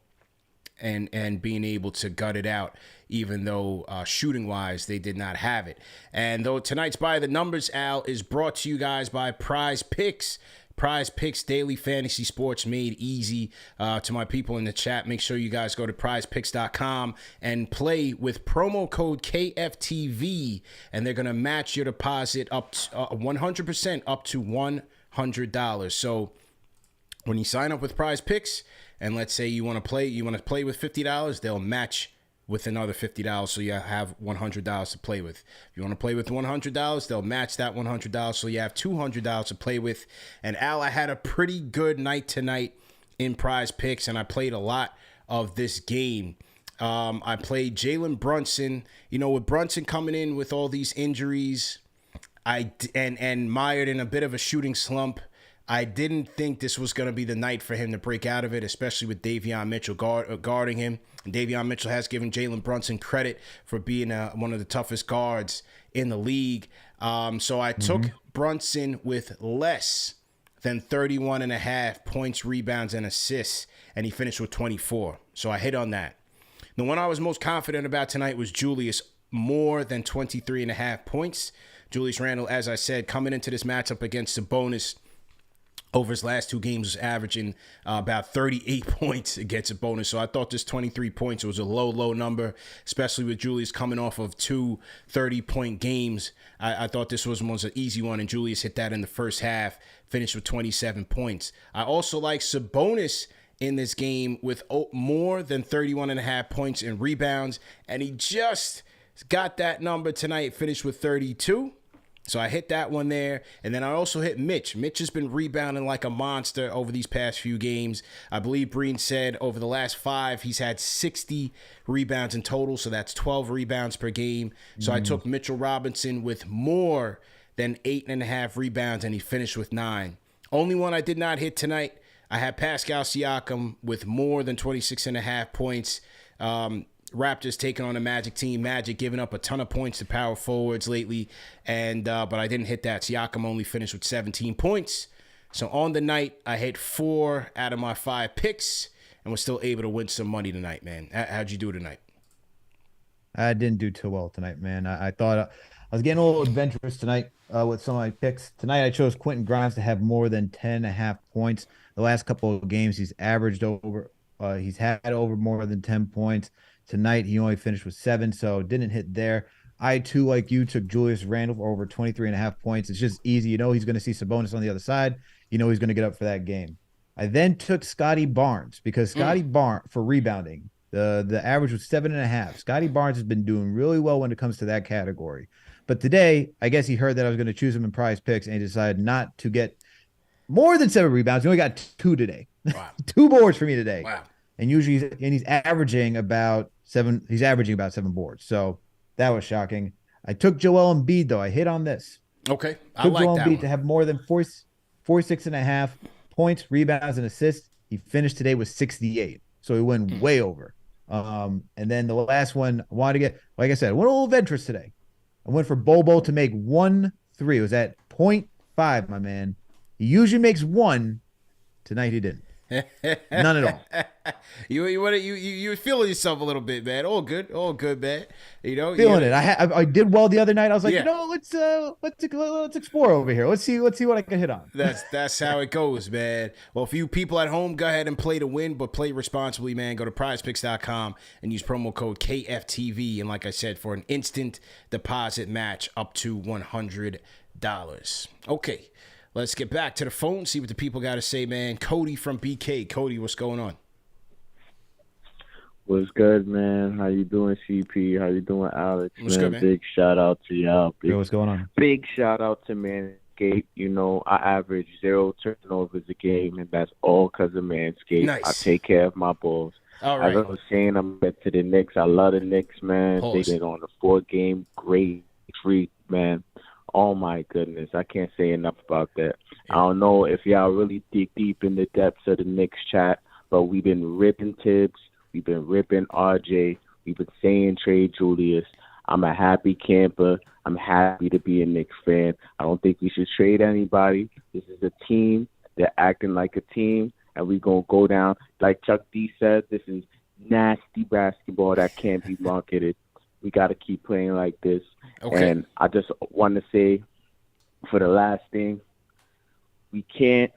and being able to gut it out, even though shooting-wise they did not have it. And though tonight's By the Numbers, Al, is brought to you guys by Prize Picks. Prize Picks, daily fantasy sports made easy. To my people in the chat, make sure you guys go to prizepicks.com and play with promo code KFTV, and they're going to match your deposit up to, 100% up to $100. So when you sign up with Prize Picks, and let's say you want to play with $50, they'll match with another $50, so you have $100 to play with. If you want to play with $100, they'll match that $100, so you have $200 to play with. And Al, I had a pretty good night tonight in Prize Picks, and I played a lot of this game. I played Jalen Brunson. You know, with Brunson coming in with all these injuries, and mired in a bit of a shooting slump, I didn't think this was going to be the night for him to break out of it, especially with Davion Mitchell guarding him. And Davion Mitchell has given Jalen Brunson credit for being one of the toughest guards in the league. So I took Brunson with less than 31.5 points, rebounds, and assists, and he finished with 24. So I hit on that. The one I was most confident about tonight was Julius, more than 23.5 points. Julius Randle, as I said, coming into this matchup against Sabonis, over his last two games was averaging about 38 points against Sabonis. So I thought this 23 points was a low number, especially with Julius coming off of two 30-point games. I thought this was an easy one, and Julius hit that in the first half, finished with 27 points. I also like Sabonis in this game with more than 31.5 points and rebounds, and he just got that number tonight, finished with 32. So I hit that one there. And then I also hit Mitch. Mitch has been rebounding like a monster over these past few games. I believe Breen said over the last 5, he's had 60 rebounds in total. So that's 12 rebounds per game. So I took Mitchell Robinson with more than 8.5 rebounds, and he finished with 9. Only one I did not hit tonight, I had Pascal Siakam with more than 26.5 points. Raptors taking on a Magic team. Magic giving up a ton of points to power forwards lately, and but I didn't hit that. Siakam only finished with 17 points. So on the night, I hit 4 out of my 5 picks, and was still able to win some money tonight, man. How'd you do tonight? I didn't do too well tonight, man. I thought I was getting a little adventurous tonight with some of my picks. Tonight, I chose Quentin Grimes to have more than 10.5 points. The last couple of games, he's averaged over. He's had over more than 10 points. Tonight, he only finished with 7, so didn't hit there. I, too, like you, took Julius Randle for over 23.5 points. It's just easy. You know he's going to see Sabonis on the other side. You know he's going to get up for that game. I then took Scotty Barnes because Scotty Barnes, for rebounding, the average was 7.5. Scotty Barnes has been doing really well when it comes to that category. But today, I guess he heard that I was going to choose him in Prize Picks, and he decided not to get more than 7 rebounds. He only got 2 today. Wow. 2 boards for me today. Wow. And usually, he's averaging about 7. He's averaging about 7 boards. So that was shocking. I took Joel Embiid, though. I hit on this. Okay, I took like Joel that Embiid one. to have more than 46.5 points, rebounds, and assists. He finished today with 68. So he went way over. And then the last one, I wanted to get, like I said, I went a little adventurous today. I went for Bobo to make 1 3. It was at 0.5, my man. He usually makes 1. Tonight he didn't. None at all. You feeling yourself a little bit, man. All good, man. You know, Feeling it. I did well the other night. I was like, Yeah. you know, let's explore over here. Let's see what I can hit on. That's how it goes, man. Well, for you people at home, go ahead and play to win, but play responsibly, man. Go to prizepicks.com and use promo code KFTV. And like I said, for an instant deposit match up to $100. Okay. Let's get back to the phone, see what the people got to say, man. Cody from BK. Cody, what's going on? What's good, man? How you doing, CP? How you doing, Alex? What's man? good, man? Big shout out to y'all. What's going on? Big shout out to Manscaped. You know, I average 0 turnovers a game, and that's all because of Manscaped. Nice. I take care of my balls. All right. As I was saying, I'm back to the Knicks. I love the Knicks, man. Pause. They've been on a 4-game great streak, man. Oh, my goodness. I can't say enough about that. I don't know if y'all really dig deep in the depths of the Knicks chat, but we've been ripping Tibbs. We've been ripping RJ. We've been saying trade Julius. I'm a happy camper. I'm happy to be a Knicks fan. I don't think we should trade anybody. This is a team. They're acting like a team, and we're going to go down. Like Chuck D said, this is nasty basketball that can't be marketed. We got to keep playing like this. Okay. And I just want to say, for the last thing, we can't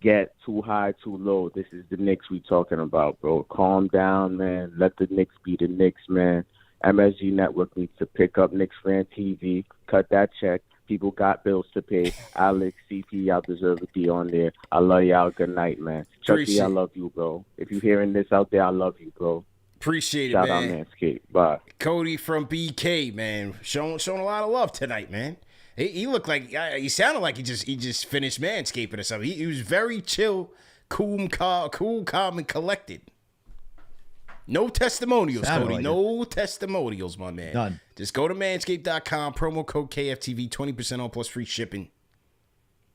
get too high, too low. This is the Knicks we talking about, bro. Calm down, man. Let the Knicks be the Knicks, man. MSG Network needs to pick up KnicksFanTV, cut that check. People got bills to pay. Alex, CP, y'all deserve to be on there. I love y'all. Good night, man. Chucky, I love you, bro. If you hearing this out there, I love you, bro. Appreciate it, Shout man. out Manscaped. Bye. Cody from BK, man, showing a lot of love tonight, man. He looked like he sounded like he just finished manscaping or something. He was very chill, cool, calm, and collected. No testimonials, Cody. Like no testimonials, my man. None. Just go to manscaped.com, promo code KFTV, 20% off plus free shipping.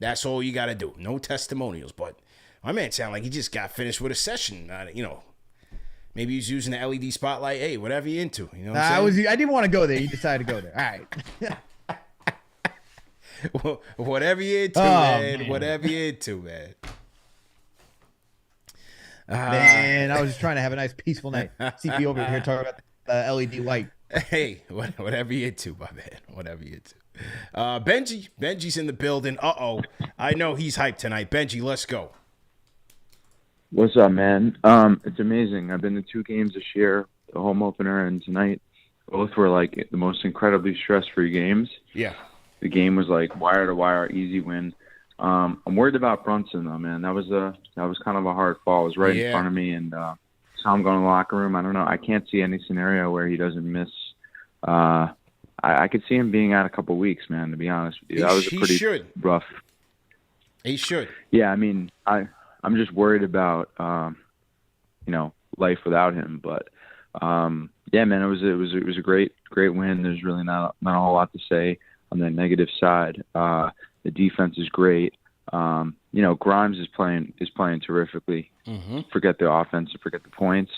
That's all you got to do. No testimonials. But my man sounded like he just got finished with a session. Maybe he's using the LED spotlight. Hey, whatever you're into. You know what I'm saying? I didn't want to go there. You decided to go there. All right. Well, whatever you're into, man. Whatever you're into, man. Man, I was just trying to have a nice, peaceful night. CP over here talking about the LED light. Hey, whatever you're into, my man. Whatever you're into. Benji's in the building. Uh-oh. I know he's hyped tonight. Benji, let's go. What's up, man? It's amazing. I've been to 2 games this year, the home opener and tonight. Both were like the most incredibly stress-free games. Yeah. The game was like wire to wire, easy win. I'm worried about Brunson though, man. That was kind of a hard fall. It was right in front of me, and saw him go in the locker room. I don't know. I can't see any scenario where he doesn't miss. I could see him being out a couple weeks, man. To be honest with you, that was a pretty rough. He should. Yeah, I mean, I'm just worried about life without him. But yeah, man, it was a great win. There's really not a whole lot to say on the negative side. The defense is great. Grimes is playing terrifically. Mm-hmm. Forget the offense, forget the points.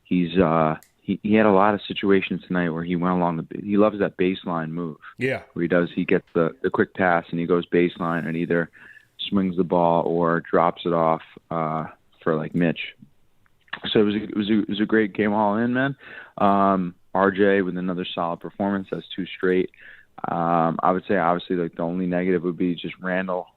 He had a lot of situations tonight where he went along he loves that baseline move. Yeah. Where he gets the quick pass and he goes baseline and either swings the ball or drops it off for like Mitch. So it was a great game all in, man. RJ with another solid performance. That's 2 straight. I would say obviously like the only negative would be just Randall,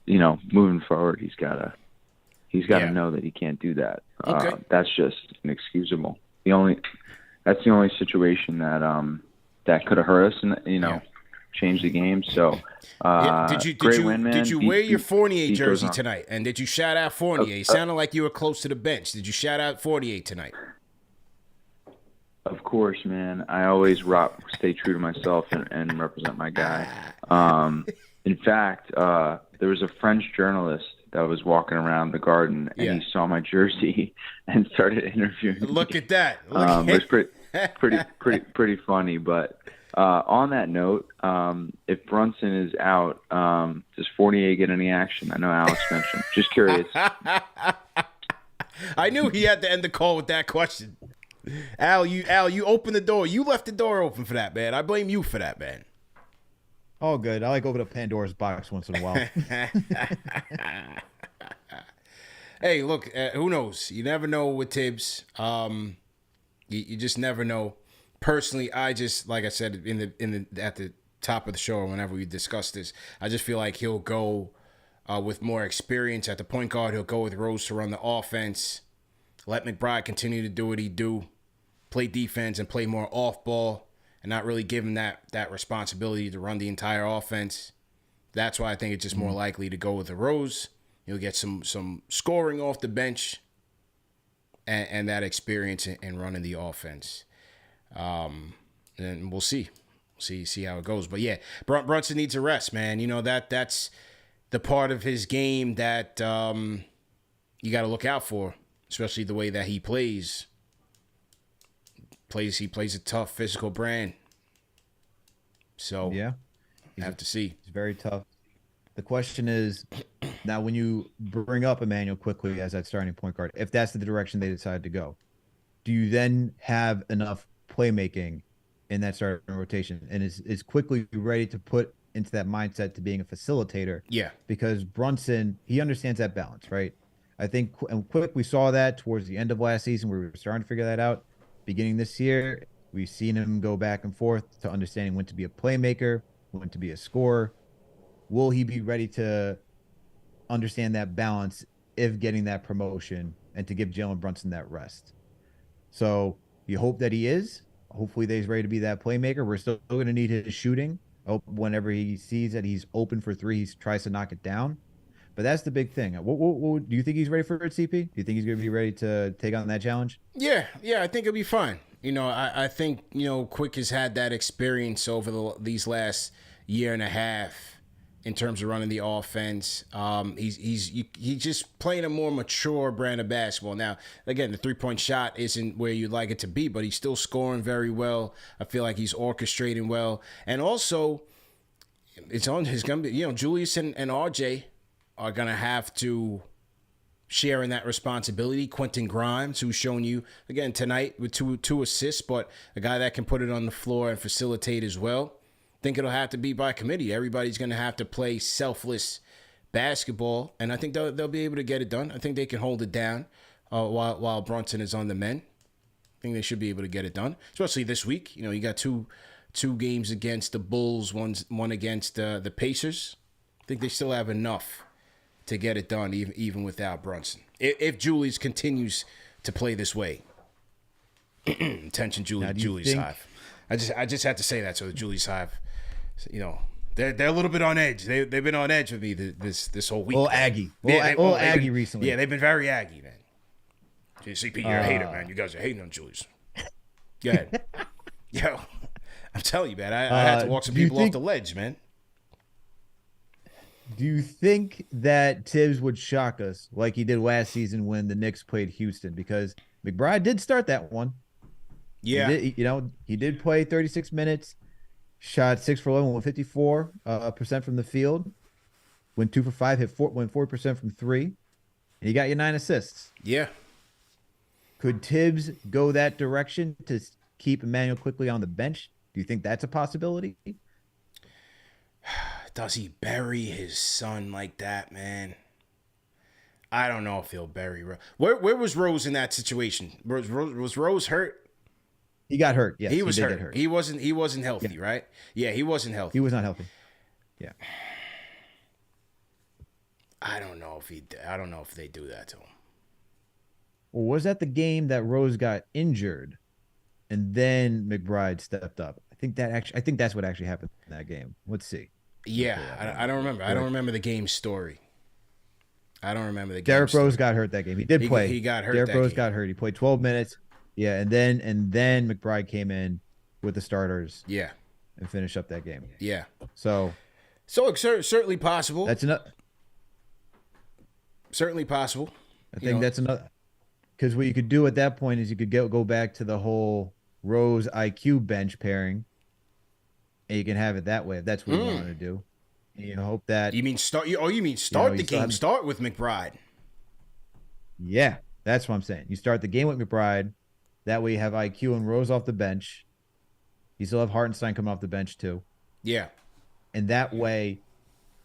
moving forward, he's got to know that he can't do that. Okay. That's just inexcusable. That's the only situation that could have hurt us and change the game. So win, man. Did you wear your Fournier jersey tonight? And did you shout out Fournier? It sounded like you were close to the bench. Did you shout out Fournier tonight? Of course, man. I always stay true to myself and represent my guy. In fact, there was a French journalist that was walking around the garden, and he saw my jersey and started interviewing me. Look at that. It was pretty funny. But on that note, if Brunson is out, does Fournier get any action? I know Alex mentioned. Just curious. I knew he had to end the call with that question. Al, you opened the door. You left the door open for that, man. I blame you for that, man. All good. I like open up Pandora's box once in a while. Hey, look, who knows? You never know with Tibbs. You just never know. Personally, I just, like I said at the top of the show or whenever we discussed this, I just feel like he'll go with more experience at the point guard. He'll go with Rose to run the offense. Let McBride continue to do what he do, play defense and play more off ball, and not really give him that responsibility to run the entire offense. That's why I think it's just more likely to go with the Rose. You'll get some scoring off the bench and that experience in running the offense. And we'll see how it goes. But yeah, Brunson needs a rest, man. That's the part of his game that you got to look out for. Especially the way that he plays. He plays a tough physical brand. So yeah, you have to see. He's very tough. The question is, now when you bring up Emmanuel quickly as that starting point guard, if that's the direction they decide to go, do you then have enough playmaking in that starting rotation? And is quickly ready to put into that mindset to being a facilitator? Yeah. Because Brunson, he understands that balance, right? I think and quick we saw that towards the end of last season where we were starting to figure that out. Beginning this year, we've seen him go back and forth to understanding when to be a playmaker, when to be a scorer. Will he be ready to understand that balance if getting that promotion and to give Jalen Brunson that rest? So you hope that he is. Hopefully that he's ready to be that playmaker. We're still going to need his shooting. Whenever he sees that he's open for three, he tries to knock it down. But that's the big thing. What do you think he's ready for it, CP? Do you think he's going to be ready to take on that challenge? Yeah, I think he'll be fine. I think, Quick has had that experience over these last year and a half in terms of running the offense. He's just playing a more mature brand of basketball. Now, again, the three-point shot isn't where you'd like it to be, but he's still scoring very well. I feel like he's orchestrating well. And also, it's going to be, Julius and RJ are going to have to share in that responsibility. Quentin Grimes, who's shown you, again, tonight with two assists, but a guy that can put it on the floor and facilitate as well. I think it'll have to be by committee. Everybody's going to have to play selfless basketball, and I think they'll be able to get it done. I think they can hold it down while Brunson is on the men. I think they should be able to get it done, especially this week. You got two games against the Bulls, one against the Pacers. I think they still have enough to get it done, even without Brunson. If Julius continues to play this way. Attention, Julius Hive. I just had to say that so the Julius Hive, they're a little bit on edge. They've been on edge with me this whole week. Little Aggie. Aggie recently. Yeah, they've been very Aggie, man. CP, you're a hater, man. You guys are hating on Julius. Go ahead. Yo, I'm telling you, man. I had to walk some people off the ledge, man. Do you think that Tibbs would shock us like he did last season when the Knicks played Houston? Because McBride did start that one. Yeah. He did play 36 minutes, shot 6 for 11, went 54% from the field, went 2 for 5, went 4% from 3, and he got you 9 assists. Yeah. Could Tibbs go that direction to keep Emmanuel Quickley on the bench? Do you think that's a possibility? Does he bury his son like that, man? I don't know if he'll bury Rose. Where was Rose in that situation? Was Rose hurt? He got hurt. Yes, he was hurt. He wasn't healthy, right? Yeah, he wasn't healthy. He was not healthy. Yeah. I don't know if they do that to him. Well, was that the game that Rose got injured, and then McBride stepped up? I think that's what actually happened in that game. Let's see. Yeah, I don't remember. I don't remember the game story. I don't remember the game. Derrick Rose got hurt that game. He did play. He got hurt. Derrick Rose got hurt. He played 12 minutes. Yeah, and then McBride came in with the starters. Yeah, and finished up that game. Yeah. So it's certainly possible. That's enough. Certainly possible. I think that's another. Because what you could do at that point is you could go back to the whole Rose IQ bench pairing. And you can have it that way if that's what you want to do. And you hope that you mean start the game. Start with McBride. Yeah, that's what I'm saying. You start the game with McBride. That way you have IQ and Rose off the bench. You still have Hartenstein coming off the bench too. Yeah. And that way,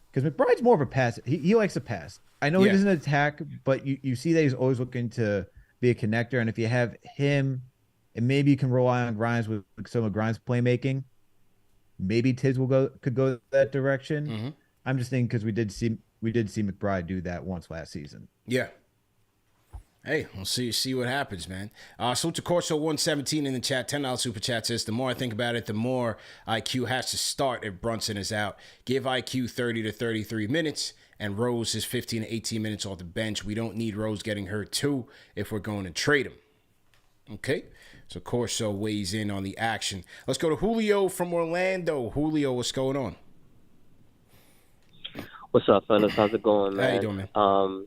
because McBride's more of a pass. He likes to pass. I know he doesn't attack, but you see that he's always looking to be a connector. And if you have him, and maybe you can rely on Grimes with some of Grimes' playmaking. Maybe Tibbs could go that direction. Mm-hmm. I'm just thinking because we did see McBride do that once last season. Yeah. Hey, we'll see what happens, man. Salute to Corso 117 in the chat. $10 super chat says, the more I think about it, the more IQ has to start if Brunson is out. Give IQ 30 to 33 minutes, and Rose is 15 to 18 minutes off the bench. We don't need Rose getting hurt too if we're going to trade him. Okay. So Corso weighs in on the action. Let's go to Julio from Orlando. Julio, what's going on? What's up, fellas? How's it going, man? How you doing, man?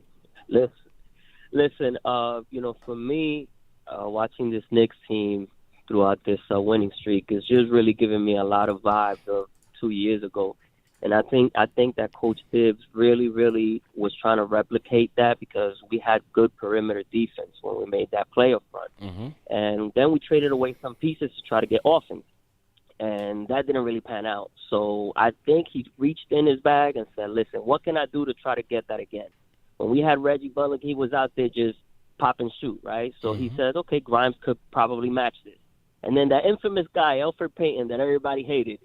Listen. For me, watching this Knicks team throughout this winning streak is just really giving me a lot of vibes of 2 years ago. And I think that Coach Tibbs really, really was trying to replicate that because we had good perimeter defense when we made that play up front. Mm-hmm. And then we traded away some pieces to try to get offense. And that didn't really pan out. So I think he reached in his bag and said, listen, what can I do to try to get that again? when we had Reggie Bullock, he was out there just pop and shoot, right? So he says, okay, Grimes could probably match this. And then that infamous guy, Elfrid Payton, that everybody hated,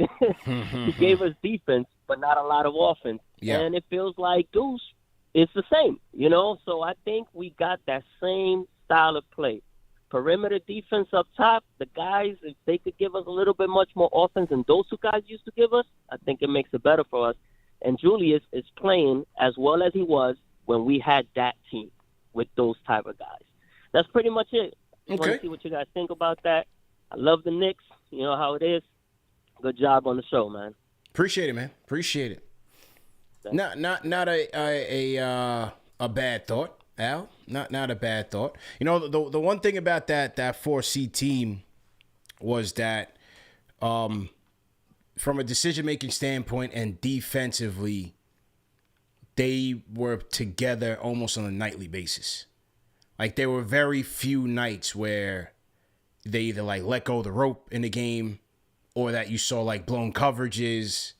he gave us defense, but not a lot of offense. Yeah. And it feels like Deuce, it's the same, you know? So I think we got that same style of play. Perimeter defense up top, the guys, if they could give us a little bit much more offense than those two guys used to give us, I think it makes it better for us. And Julius is playing as well as he was when we had that team with those type of guys. That's pretty much it. Just want to see what you guys think about that. I love the Knicks. You know how it is. Good job on the show, man. Appreciate it, man. Appreciate it. Not a bad thought, Al. Not a bad thought. You know, the one thing about that 4C team was that from a decision-making standpoint and defensively, they were together almost on a nightly basis. Like, there were very few nights where they either, like, let go of the rope in the game or that you saw, like, blown coverages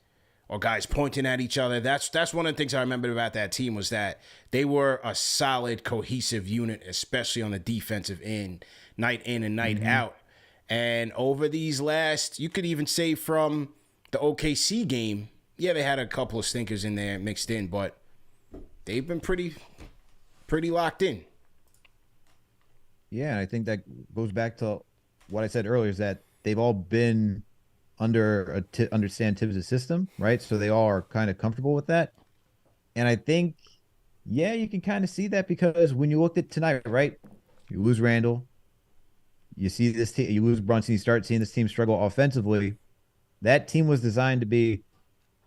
or guys pointing at each other. That's one of the things I remember about that team was that they were a solid, cohesive unit, especially on the defensive end, night in and night out. And over these last, you could even say from the OKC game, yeah, they had a couple of stinkers in there mixed in, but they've been pretty locked in. Yeah, I think that goes back to what I said earlier, is that they've all been under Stan Tibbs' system, right? So they all are kind of comfortable with that. And I think, yeah, you can kind of see that because when you looked at tonight, right? You lose Randall, you see this team, you lose Brunson, you start seeing this team struggle offensively. That team was designed to be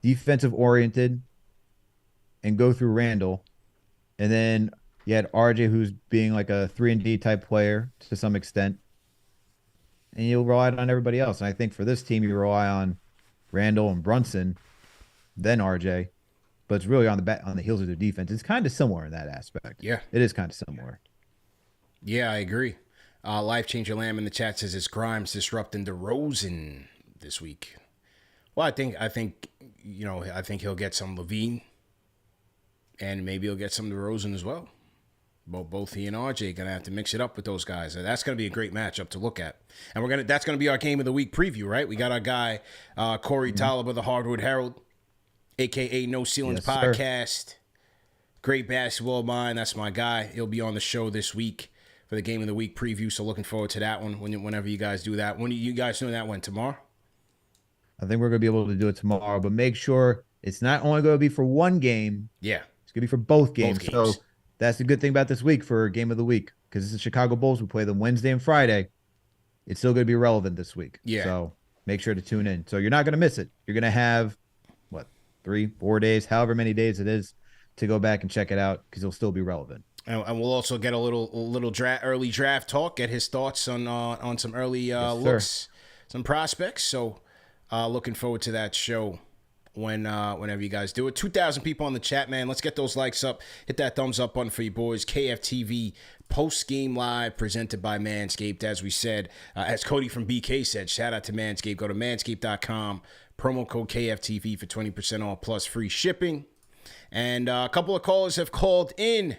defensive oriented and go through Randall. And then you had RJ, who's being like a 3-and-D type player to some extent. And you relied on everybody else. And I think for this team, you rely on Randall and Brunson, then RJ. But it's really on the heels of their defense. It's kind of similar in that aspect. Yeah. It is kind of similar. Yeah, I agree. Life Changer Lamb in the chat says it's Grimes disrupting DeRozan this week. Well, I think he'll get some Levine, and maybe he'll get some DeRozan as well. Both he and RJ gonna have to mix it up with those guys. That's gonna be a great matchup to look at, and that's gonna be our game of the week preview, right? We got our guy Corey Tolliver, the Hardwood Herald, aka No Ceilings Podcast. Sir. Great basketball mind. That's my guy. He'll be on the show this week for the game of the week preview. So looking forward to that one. Whenever you guys do that, when are you guys doing that one? Tomorrow? I think we're gonna be able to do it tomorrow, but make sure it's not only gonna be for one game. Yeah, it's gonna be for both games. So that's the good thing about this week for game of the week, because it's the Chicago Bulls. We play them Wednesday and Friday. It's still going to be relevant this week. Yeah. So make sure to tune in. So you're not going to miss it. You're going to have, 3-4 days, however many days it is, to go back and check it out, because it'll still be relevant. And we'll also get a little early draft talk, get his thoughts on some early looks, some prospects. So looking forward to that show. Whenever you guys do it. 2,000 people on the chat, man. Let's get those likes up. Hit that thumbs up button for you boys. KFTV post-game live presented by Manscaped. As we said, as Cody from BK said, shout out to Manscaped. Go to manscaped.com. Promo code KFTV for 20% off plus free shipping. And a couple of callers have called in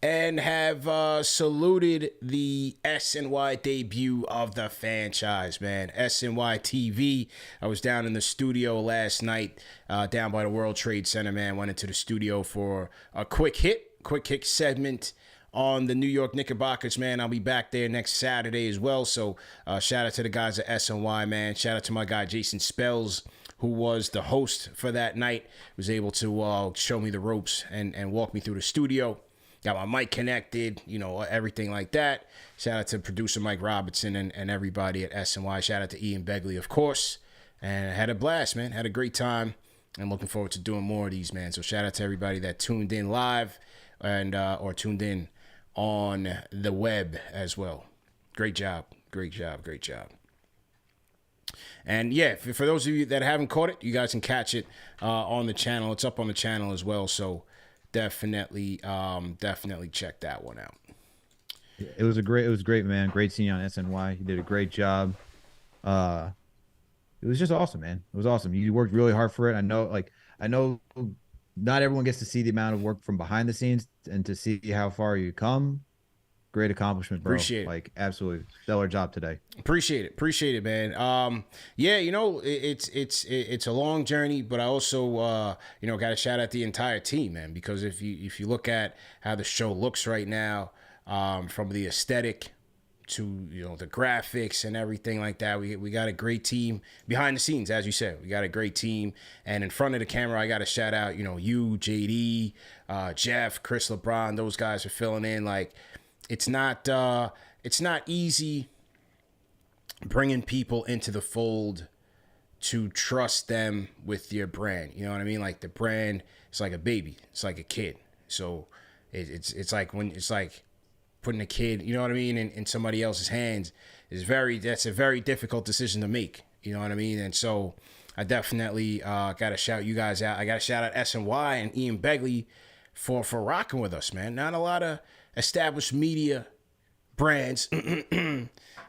and have saluted the SNY debut of the franchise, man. SNY TV. I was down in the studio last night, down by the World Trade Center, man. Went into the studio for a quick hit segment on the New York Knickerbockers, man. I'll be back there next Saturday as well. So shout out to the guys at SNY, man. Shout out to my guy Jason Spells, who was the host for that night. Was able to show me the ropes and walk me through the studio. Got my mic connected, everything like that. Shout out to producer Mike Robertson and everybody at SNY. Shout out to Ian Begley, of course. And I had a blast, man. Had a great time. And looking forward to doing more of these, man. So shout out to everybody that tuned in live and or tuned in on the web as well. Great job. Great job. Great job. And yeah, for those of you that haven't caught it, you guys can catch it on the channel. It's up on the channel as well. So definitely check that one out. It was great, man. Great seeing you on SNY. You did a great job. It was just awesome, man. It was awesome. You worked really hard for it. I know not everyone gets to see the amount of work from behind the scenes and to see how far you come. Great accomplishment, bro. Appreciate it. Like, absolutely stellar job today. Appreciate it, man. Yeah, it's a long journey, but I also got to shout out the entire team, man, because if you look at how the show looks right now, from the aesthetic to the graphics and everything like that, we got a great team behind the scenes, as you said. We got a great team, and in front of the camera, I got to shout out you, JD, Jeff, Chris LeBron. Those guys are filling in. Like, it's not easy bringing people into the fold to trust them with your brand. You know what I mean? Like, the brand is like a baby. It's like a kid. So it's like putting a kid, you know what I mean, in somebody else's hands that's a very difficult decision to make. You know what I mean? And so I definitely got to shout you guys out. I got to shout out SNY and Ian Begley for rocking with us, man. Not a lot of established media brands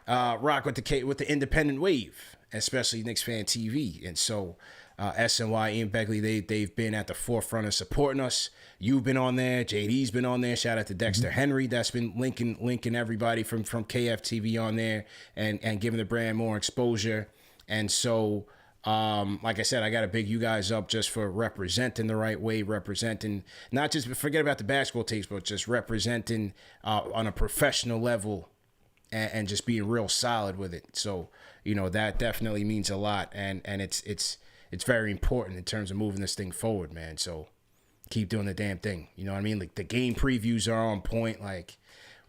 rock with the independent wave, especially KnicksFanTV. And so SNY, Ian Begley, they've been at the forefront of supporting us. You've been on there. JD's been on there. Shout out to Dexter Henry. That's been linking everybody from KFTV on there and giving the brand more exposure. And so, like I said, I got to big you guys up just for representing the right way, representing, not just forget about the basketball takes, but just representing on a professional level and just being real solid with it. So, that definitely means a lot. And it's very important in terms of moving this thing forward, man. So keep doing the damn thing. You know what I mean? Like, the game previews are on point. Like,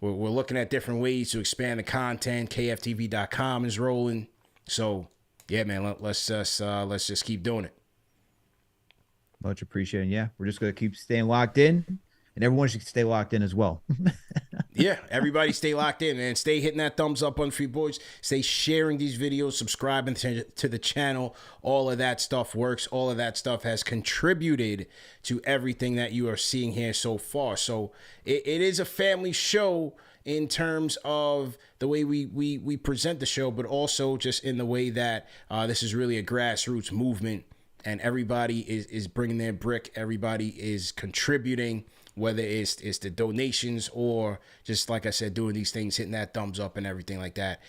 we're looking at different ways to expand the content. KFTV.com is rolling. So yeah, man, let's just keep doing it. Much appreciated. Yeah, we're just gonna keep staying locked in, and everyone should stay locked in as well. Yeah, everybody stay locked in, man. Stay hitting that thumbs up on Free Boys. Stay sharing these videos, subscribing to the channel. All of that stuff works. All of that stuff has contributed to everything that you are seeing here so far. So it is a family show in terms of the way we present the show, but also just in the way that this is really a grassroots movement, and everybody is bringing their brick. Everybody is contributing, whether it's the donations or just, like I said, doing these things, hitting that thumbs up and everything like that.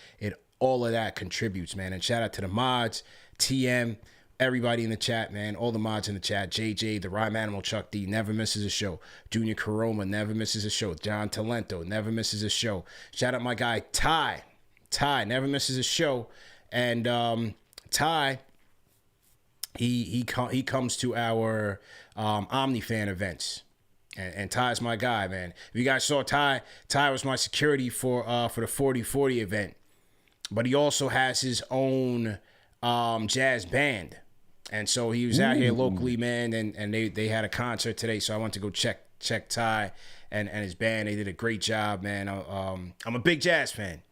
All of that contributes, man. And shout out to the mods, TM, everybody in the chat, man. All the mods in the chat. JJ, the Rhyme Animal, Chuck D, never misses a show. Junior Karoma never misses a show. John Talento never misses a show. Shout out my guy Ty. Ty never misses a show. And Ty, he comes to our OmniFan events. And Ty's my guy, man. If you guys saw Ty was my security for the 4040 event. But he also has his own jazz band. And so he was out here locally, man, and they had a concert today. So I went to go check Ty and his band. They did a great job, man. I'm a big jazz fan.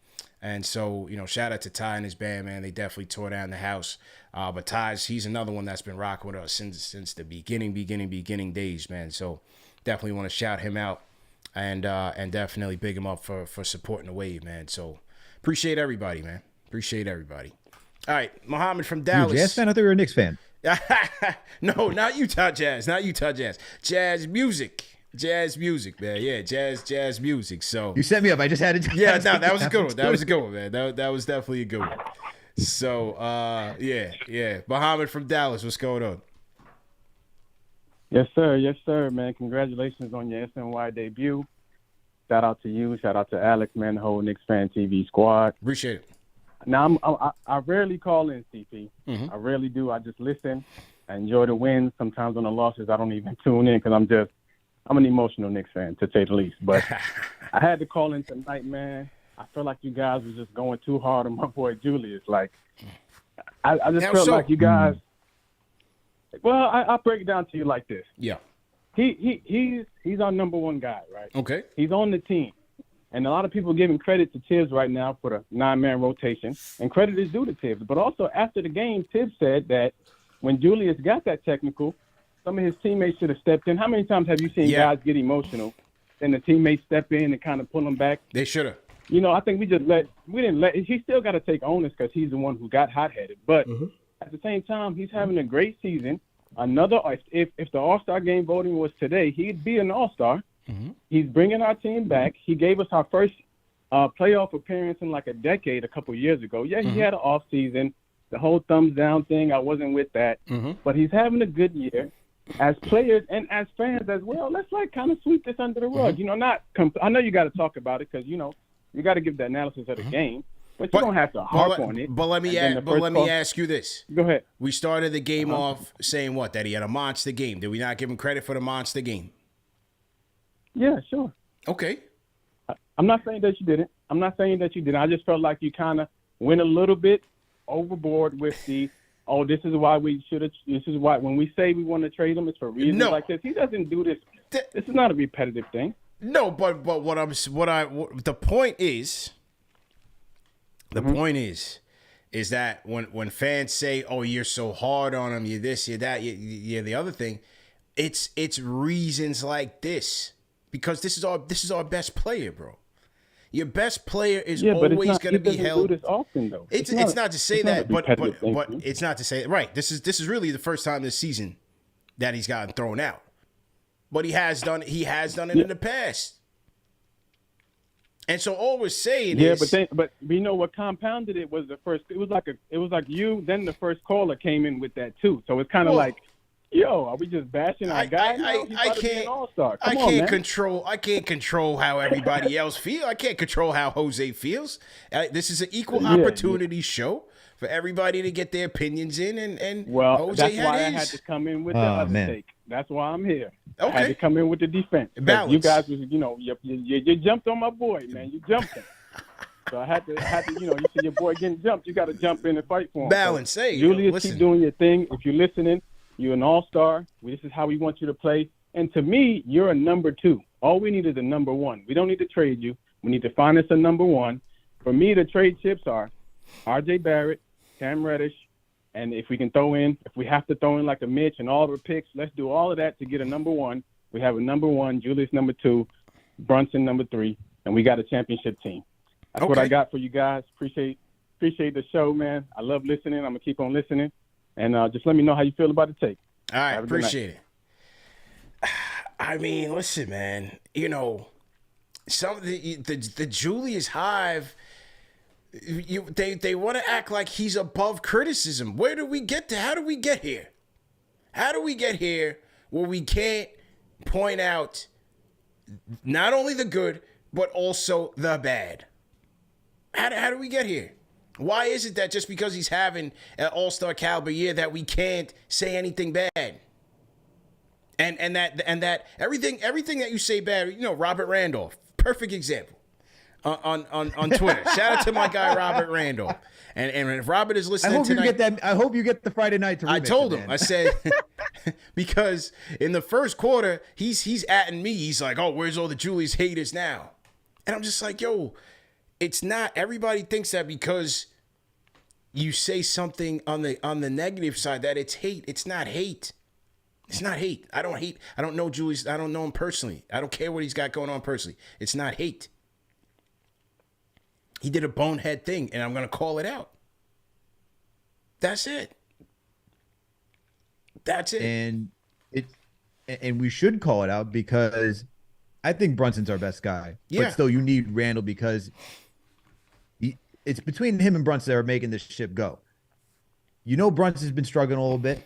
And so, shout out to Ty and his band, man. They definitely tore down the house. But he's another one that's been rocking with us since the beginning days, man. So definitely want to shout him out and definitely big him up for supporting the wave, man. So appreciate everybody, man. Appreciate everybody. All right, Muhammad from Dallas. You a Jazz fan? I thought you were a Knicks fan. No, not Utah Jazz. Not Utah Jazz. Jazz music. Jazz music, man. Yeah, jazz music. So you set me up. I just had to. Yeah, no, that was a good one. That was a good one, man. That was definitely a good one. So, yeah. Muhammad from Dallas, what's going on? Yes, sir, man. Congratulations on your SNY debut. Shout out to you. Shout out to Alex, man, the whole KnicksFanTV squad. Appreciate it. Now, I rarely call in, CP. Mm-hmm. I rarely do. I just listen. I enjoy the wins. Sometimes on the losses, I don't even tune in because I'm an emotional Knicks fan, to say the least. But I had to call in tonight, man. I feel like you guys were just going too hard on my boy Julius. Like, I just felt like you guys. Well, I'll break it down to you like this. Yeah. He's our number one guy, right? Okay. He's on the team. And a lot of people are giving credit to Tibbs right now for the 9-man rotation. And credit is due to Tibbs. But also, after the game, Tibbs said that when Julius got that technical, some of his teammates should have stepped in. How many times have you seen guys get emotional and the teammates step in and kind of pull them back? They should have. I think we didn't let – he still got to take onus because he's the one who got hot-headed. But at the same time, he's having a great season. another. If the All-Star game voting was today, he'd be an All-Star. Mm-hmm. He's bringing our team back. He gave us our first playoff appearance in like a decade, a couple years ago. Yeah, he had an off season. The whole thumbs down thing, I wasn't with that. But he's having a good year. As players and as fans as well, let's like kind of sweep this under the rug. You know, I know you got to talk about it because, you know, you got to give the analysis of the game, but you don't have to harp on it. But let me ask you this. Go ahead. We started the game off saying what? That he had a monster game. Did we not give him credit for the monster game? Yeah, sure. Okay. I'm not saying that you didn't. I just felt like you kind of went a little bit overboard with the, this is why we should have. This is why when we say we want to trade him, it's for reasons like this. He doesn't do this. This is not a repetitive thing. No, but the point is, is that when fans say, "Oh, you're so hard on him, you're this, you're that, you're the other thing," it's reasons like this because this is our best player, bro. Your best player is always going to be held. Do this often, though. It's not to say that, but it's not to say right. This is really the first time this season that he's gotten thrown out. But he has done it in the past. And so all we're saying is but you know what compounded it was the first. It was like you. Then the first caller came in with that too. So it's kind of like, yo, are we just bashing our guy? I can't. All-star. I can't control how everybody else feels. I can't control how Jose feels. This is an equal opportunity show for everybody to get their opinions in. And Jose that's why I had to come in with the other take. That's why I'm here. Okay. I had to come in with the defense. You guys was, you jumped on my boy, man. You jumped him. So I had to, you see your boy getting jumped. You got to jump in and fight for him. Balance. So, Julius, keep doing your thing. If you're listening, you're an all-star. This is how we want you to play. And to me, you're a number 2. All we need is a number 1. We don't need to trade you. We need to find us a number 1. For me, the trade chips are R.J. Barrett, Cam Reddish, and if we have to throw in like a Mitch and all the picks, let's do all of that to get a number 1. We have a number 1, Julius number 2, Brunson number 3, and we got a championship team. That's what I got for you guys. Appreciate the show, man. I love listening. I'm going to keep on listening. And just let me know how you feel about the take. All right, appreciate it. I mean, listen, man. You know, some of the Julius Hive, they want to act like he's above criticism. Where do we get to? How do we get here? How do we get here where we can't point out not only the good but also the bad? How do we get here? Why is it that just because he's having an all-star caliber year that we can't say anything bad? And that everything that you say bad, Robert Randolph, perfect example on Twitter. Shout out to my guy Robert Randolph. And if Robert is listening tonight, I hope you get the Friday night to remix. I told him, I said, because in the first quarter, he's atting me. He's like, "Oh, where's all the Julius haters now?" And I'm just like, yo. It's not, everybody thinks that because you say something on the negative side that it's hate. It's not hate. It's not hate. I don't hate. I don't know Julius. I don't know him personally. I don't care what he's got going on personally. It's not hate. He did a bonehead thing, and I'm going to call it out. That's it. That's it. And we should call it out because I think Brunson's our best guy. Yeah. But still, you need Randall because it's between him and Brunson that are making this ship go. Brunson's been struggling a little bit.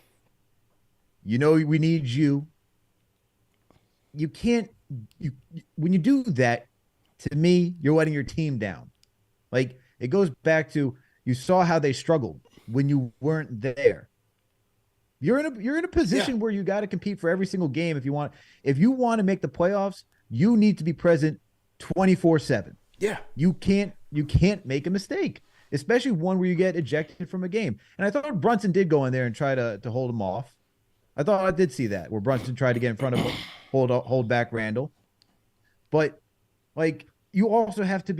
We need you. You can't. When you do that, to me, you're letting your team down. Like, it goes back to you saw how they struggled when you weren't there. You're in a position where you got to compete for every single game if you want to make the playoffs. You need to be present 24/7. Yeah. You can't make a mistake, especially one where you get ejected from a game. And I thought Brunson did go in there and try to hold him off. I did see that where Brunson tried to get in front of him, hold back Randall. But like you also have to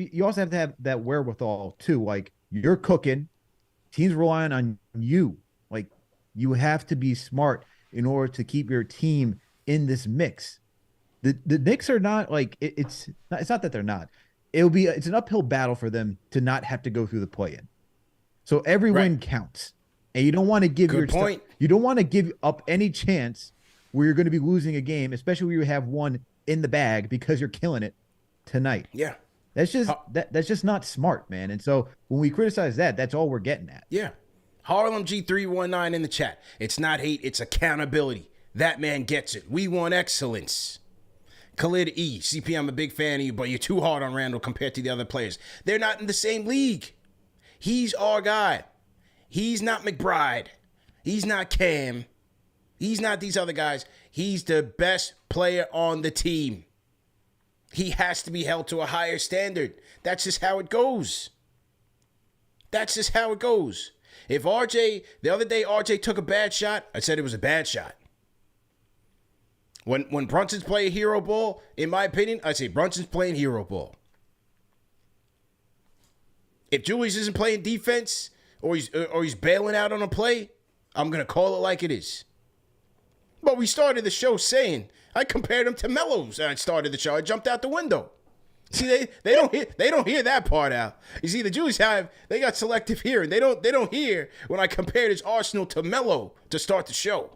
have that wherewithal too. Like you're cooking, teams relying on you. Like you have to be smart in order to keep your team in this mix. The Knicks are not like it's not that they're not. It's an uphill battle for them to not have to go through the play-in. So every win counts, and you don't want to give You don't want to give up any chance where you're going to be losing a game, especially where you have one in the bag because you're killing it tonight. Yeah. That's just not smart, man. And so when we criticize that, that's all we're getting at. Yeah. Harlem G319 in the chat. It's not hate, it's accountability. That man gets it. We want excellence. Khalid E. CP, I'm a big fan of you, but you're too hard on Randall compared to the other players. They're not in the same league. He's our guy. He's not McBride. He's not Cam. He's not these other guys. He's the best player on the team. He has to be held to a higher standard. That's just how it goes. That's just how it goes. If the other day RJ took a bad shot, I said it was a bad shot. When Brunson's playing hero ball, in my opinion, I say Brunson's playing hero ball. If Julius isn't playing defense or he's bailing out on a play, I'm going to call it like it is. But we started the show saying, I compared him to Melo's. I started the show. I jumped out the window. See, they don't hear that part out. You see, the Julius they got selective hearing. They don't hear when I compared his Arsenal to Melo to start the show.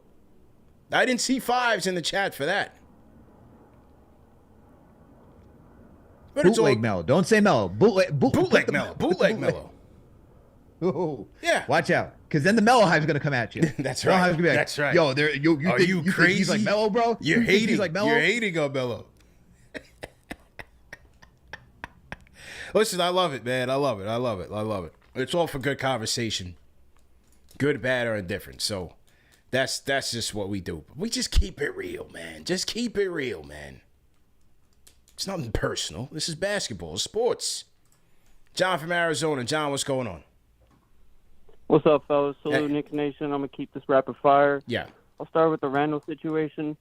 I didn't see fives in the chat for that. But bootleg Melo. Don't say Melo. Bootleg Melo. Bootleg Melo. Oh, yeah. Watch out, because then the Melo hype's gonna come at you. That's right. Gonna be like, that's right. Yo, Are you crazy? Think he's like Melo, bro. You're hating. He's like Melo. You're hating on Melo. Listen, I love it, man. I love it. It's all for good conversation, good, bad, or indifferent. So that's just what we do. We just keep it real, man. Just keep it real, man. It's nothing personal. This is basketball, sports. John from Arizona. John, what's going on? What's up, fellas? Salute, Knicks Nation. I'm going to keep this rapid fire. Yeah. I'll start with the Randall situation.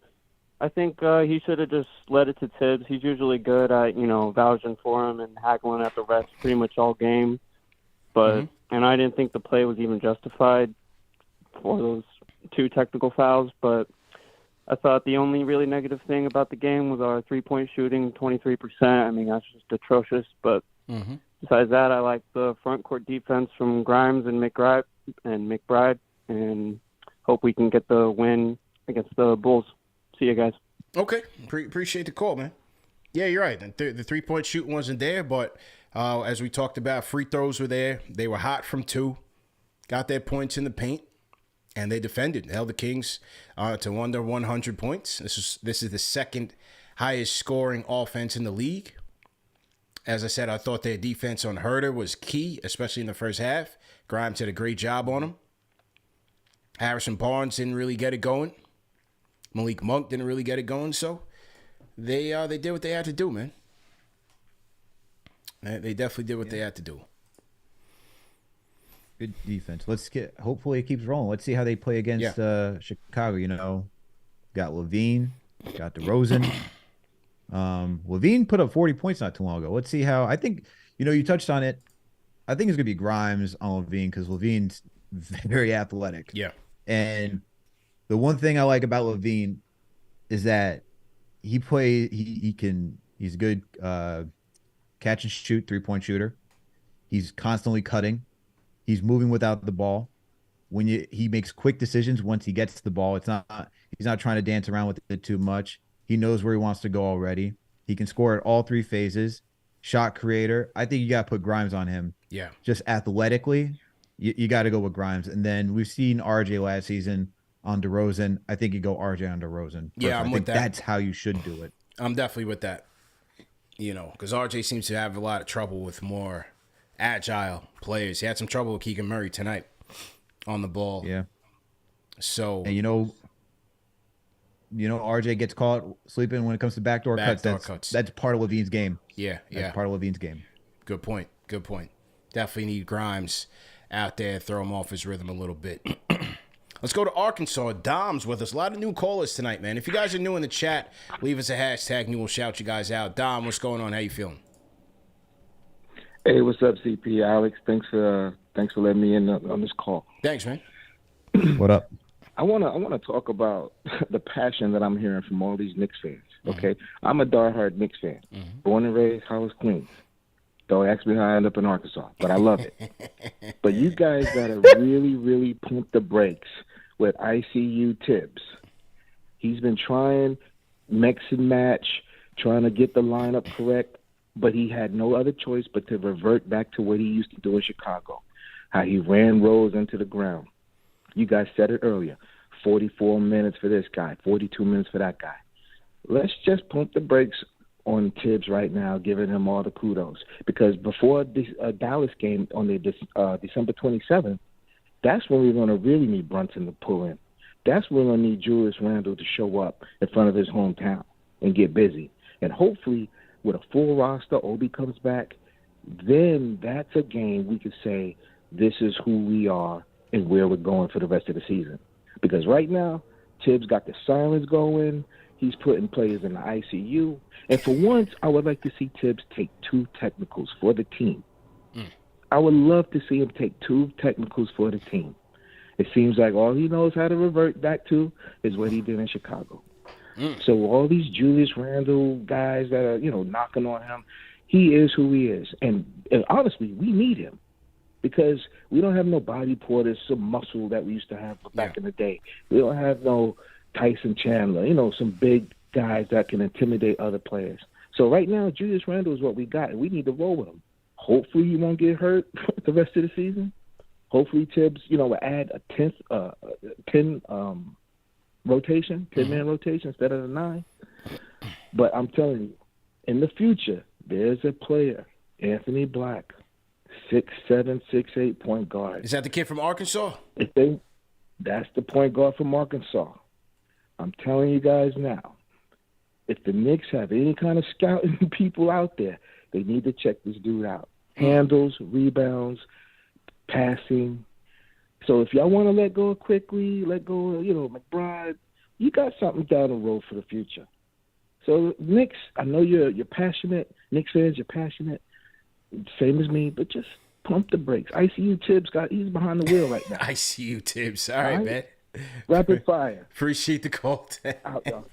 I think he should have just led it to Tibbs. He's usually good at, vouching for him and haggling at the refs pretty much all game. But and I didn't think the play was even justified for those 2 technical fouls. But I thought the only really negative thing about the game was our 3-point shooting, 23%. I mean, that's just atrocious. But besides that, I like the front court defense from Grimes and McBride, and hope we can get the win against the Bulls. See you guys. Okay. Appreciate the call, man. Yeah, you're right. The 3-point shooting wasn't there, but as we talked about, free throws were there. They were hot from 2, got their points in the paint, and they defended. They held the Kings to under 100 points. This is the second highest scoring offense in the league. As I said, I thought their defense on Herter was key, especially in the first half. Grimes did a great job on him. Harrison Barnes didn't really get it going. Malik Monk didn't really get it going, so they did what they had to do, man. They definitely did what they had to do. Good defense. Hopefully it keeps rolling. Let's see how they play against Chicago. Got Levine, got DeRozan. Levine put up 40 points not too long ago. Let's see how. I think you touched on it. I think it's gonna be Grimes on Levine because Levine's very athletic. Yeah, and the one thing I like about Levine is that he's a good catch and shoot 3-point shooter. He's constantly cutting. He's moving without the ball. He makes quick decisions once he gets the ball. He's not trying to dance around with it too much. He knows where he wants to go already. He can score at all 3 phases. Shot creator. I think you got to put Grimes on him. Yeah. Just athletically, you got to go with Grimes. And then we've seen RJ last season on DeRozan. I think you go RJ on DeRozan. Yeah, I'm with that. That's how you should do it. I'm definitely with that. Because RJ seems to have a lot of trouble with more agile players. He had some trouble with Keegan Murray tonight on the ball. Yeah. So. And RJ gets caught sleeping when it comes to backdoor cuts. That's part of Levine's game. Yeah. That's part of Levine's game. Good point. Definitely need Grimes out there, throw him off his rhythm a little bit. Let's go to Arkansas. Dom's with us. A lot of new callers tonight, man. If you guys are new in the chat, leave us a hashtag and we'll shout you guys out. Dom, what's going on? How you feeling? Hey, what's up, CP? Alex, thanks for letting me in on this call. Thanks, man. What up? I wanna talk about the passion that I'm hearing from all these Knicks fans. Okay, I'm a diehard Knicks fan, born and raised Howard, Queens. Don't ask me how I ended up in Arkansas, but I love it. But you guys gotta really, really pump the brakes with ICU Tibbs. He's been trying mix and match, trying to get the lineup correct, but he had no other choice but to revert back to what he used to do in Chicago, how he ran Rose into the ground. You guys said it earlier, 44 minutes for this guy, 42 minutes for that guy. Let's just pump the brakes on Tibbs right now, giving him all the kudos. Because before this Dallas game on the December 27th, that's when we're going to really need Brunson to pull in. That's when we're going to need Julius Randle to show up in front of his hometown and get busy. And hopefully, with a full roster, Obi comes back, then that's a game we could say this is who we are and where we're going for the rest of the season. Because right now, Tibbs got the silence going. He's putting players in the ICU. And for once, I would like to see Tibbs take 2 technicals for the team. I would love to see him take 2 technicals for the team. It seems like all he knows how to revert back to is what he did in Chicago. So all these Julius Randle guys that are, knocking on him, he is who he is. And honestly, we need him because we don't have no body porters, some muscle that we used to have back in the day. We don't have no Tyson Chandler, some big guys that can intimidate other players. So right now, Julius Randle is what we got, and we need to roll with him. Hopefully he won't get hurt the rest of the season. Hopefully Tibbs, will add a 10 rotation, 10-man rotation instead of the 9. But I'm telling you, in the future, there's a player, Anthony Black, 6'7", 6'8" point guard. Is that the kid from Arkansas? That's the point guard from Arkansas. I'm telling you guys now, if the Knicks have any kind of scouting people out there, they need to check this dude out. Handles, rebounds, passing. So if y'all want to let go quickly, let go of, McBride, you got something down the road for the future. So Knicks, I know you're passionate. Knicks fans, you're passionate. Same as me, but just pump the brakes. ICU Tibbs, he's behind the wheel right now. ICU Tibbs. All right, man. Rapid fire. Appreciate the call. Out, y'all.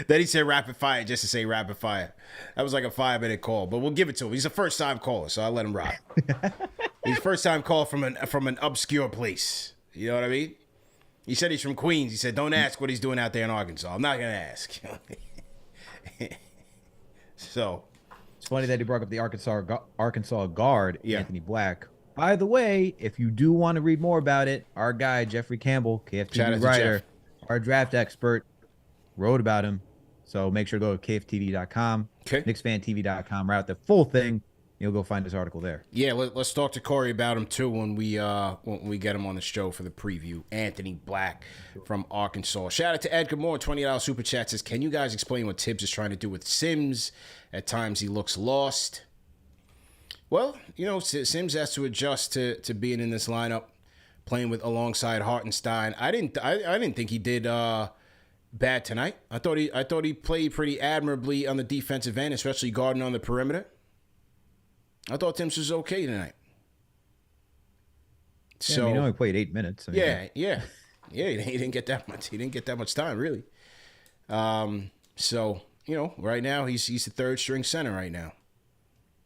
Then he said rapid fire just to say rapid fire. That was like a 5-minute call, but we'll give it to him. He's a first-time caller, so I'll let him rock. He's a first-time call from an obscure place. You know what I mean? He said he's from Queens. He said, don't ask what he's doing out there in Arkansas. I'm not going to ask. So. It's funny that he brought up the Arkansas guard, Anthony Black. By the way, if you do want to read more about it, our guy, Jeffrey Campbell, KFTV writer, our draft expert, wrote about him. So make sure to go to KFTV.com, KnicksFanTV.com, right out the full thing. You'll go find this article there. Yeah, let's talk to Corey about him too when we get him on the show for the preview. Anthony Black from Arkansas. Shout out to Edgar Moore, $20 super chat says, can you guys explain what Tibbs is trying to do with Sims? At times he looks lost. Well, Sims has to adjust to being in this lineup, playing alongside Hartenstein. I didn't think he did bad tonight. I thought he played pretty admirably on the defensive end, especially guarding on the perimeter. I thought Tibbs was okay tonight. So he only played 8 minutes. Yeah. He didn't get that much. He didn't get that much time really. So right now he's the 3rd string center right now.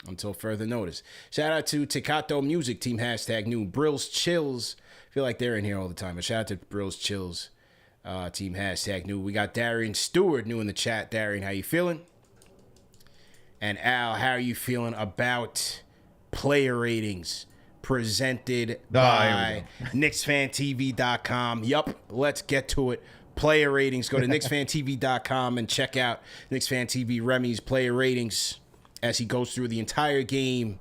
Until further notice. Shout out to Tekato Music, Team #new. Brills Chills. I feel like they're in here all the time. But shout out to Brills Chills, Team #new. We got Darian Stewart new in the chat. Darian, how you feeling? And Al, how are you feeling about player ratings presented by KnicksFanTV.com? Yup, let's get to it. Player ratings. Go to KnicksFanTV.com and check out KnicksFanTV Remy's player ratings as he goes through the entire game,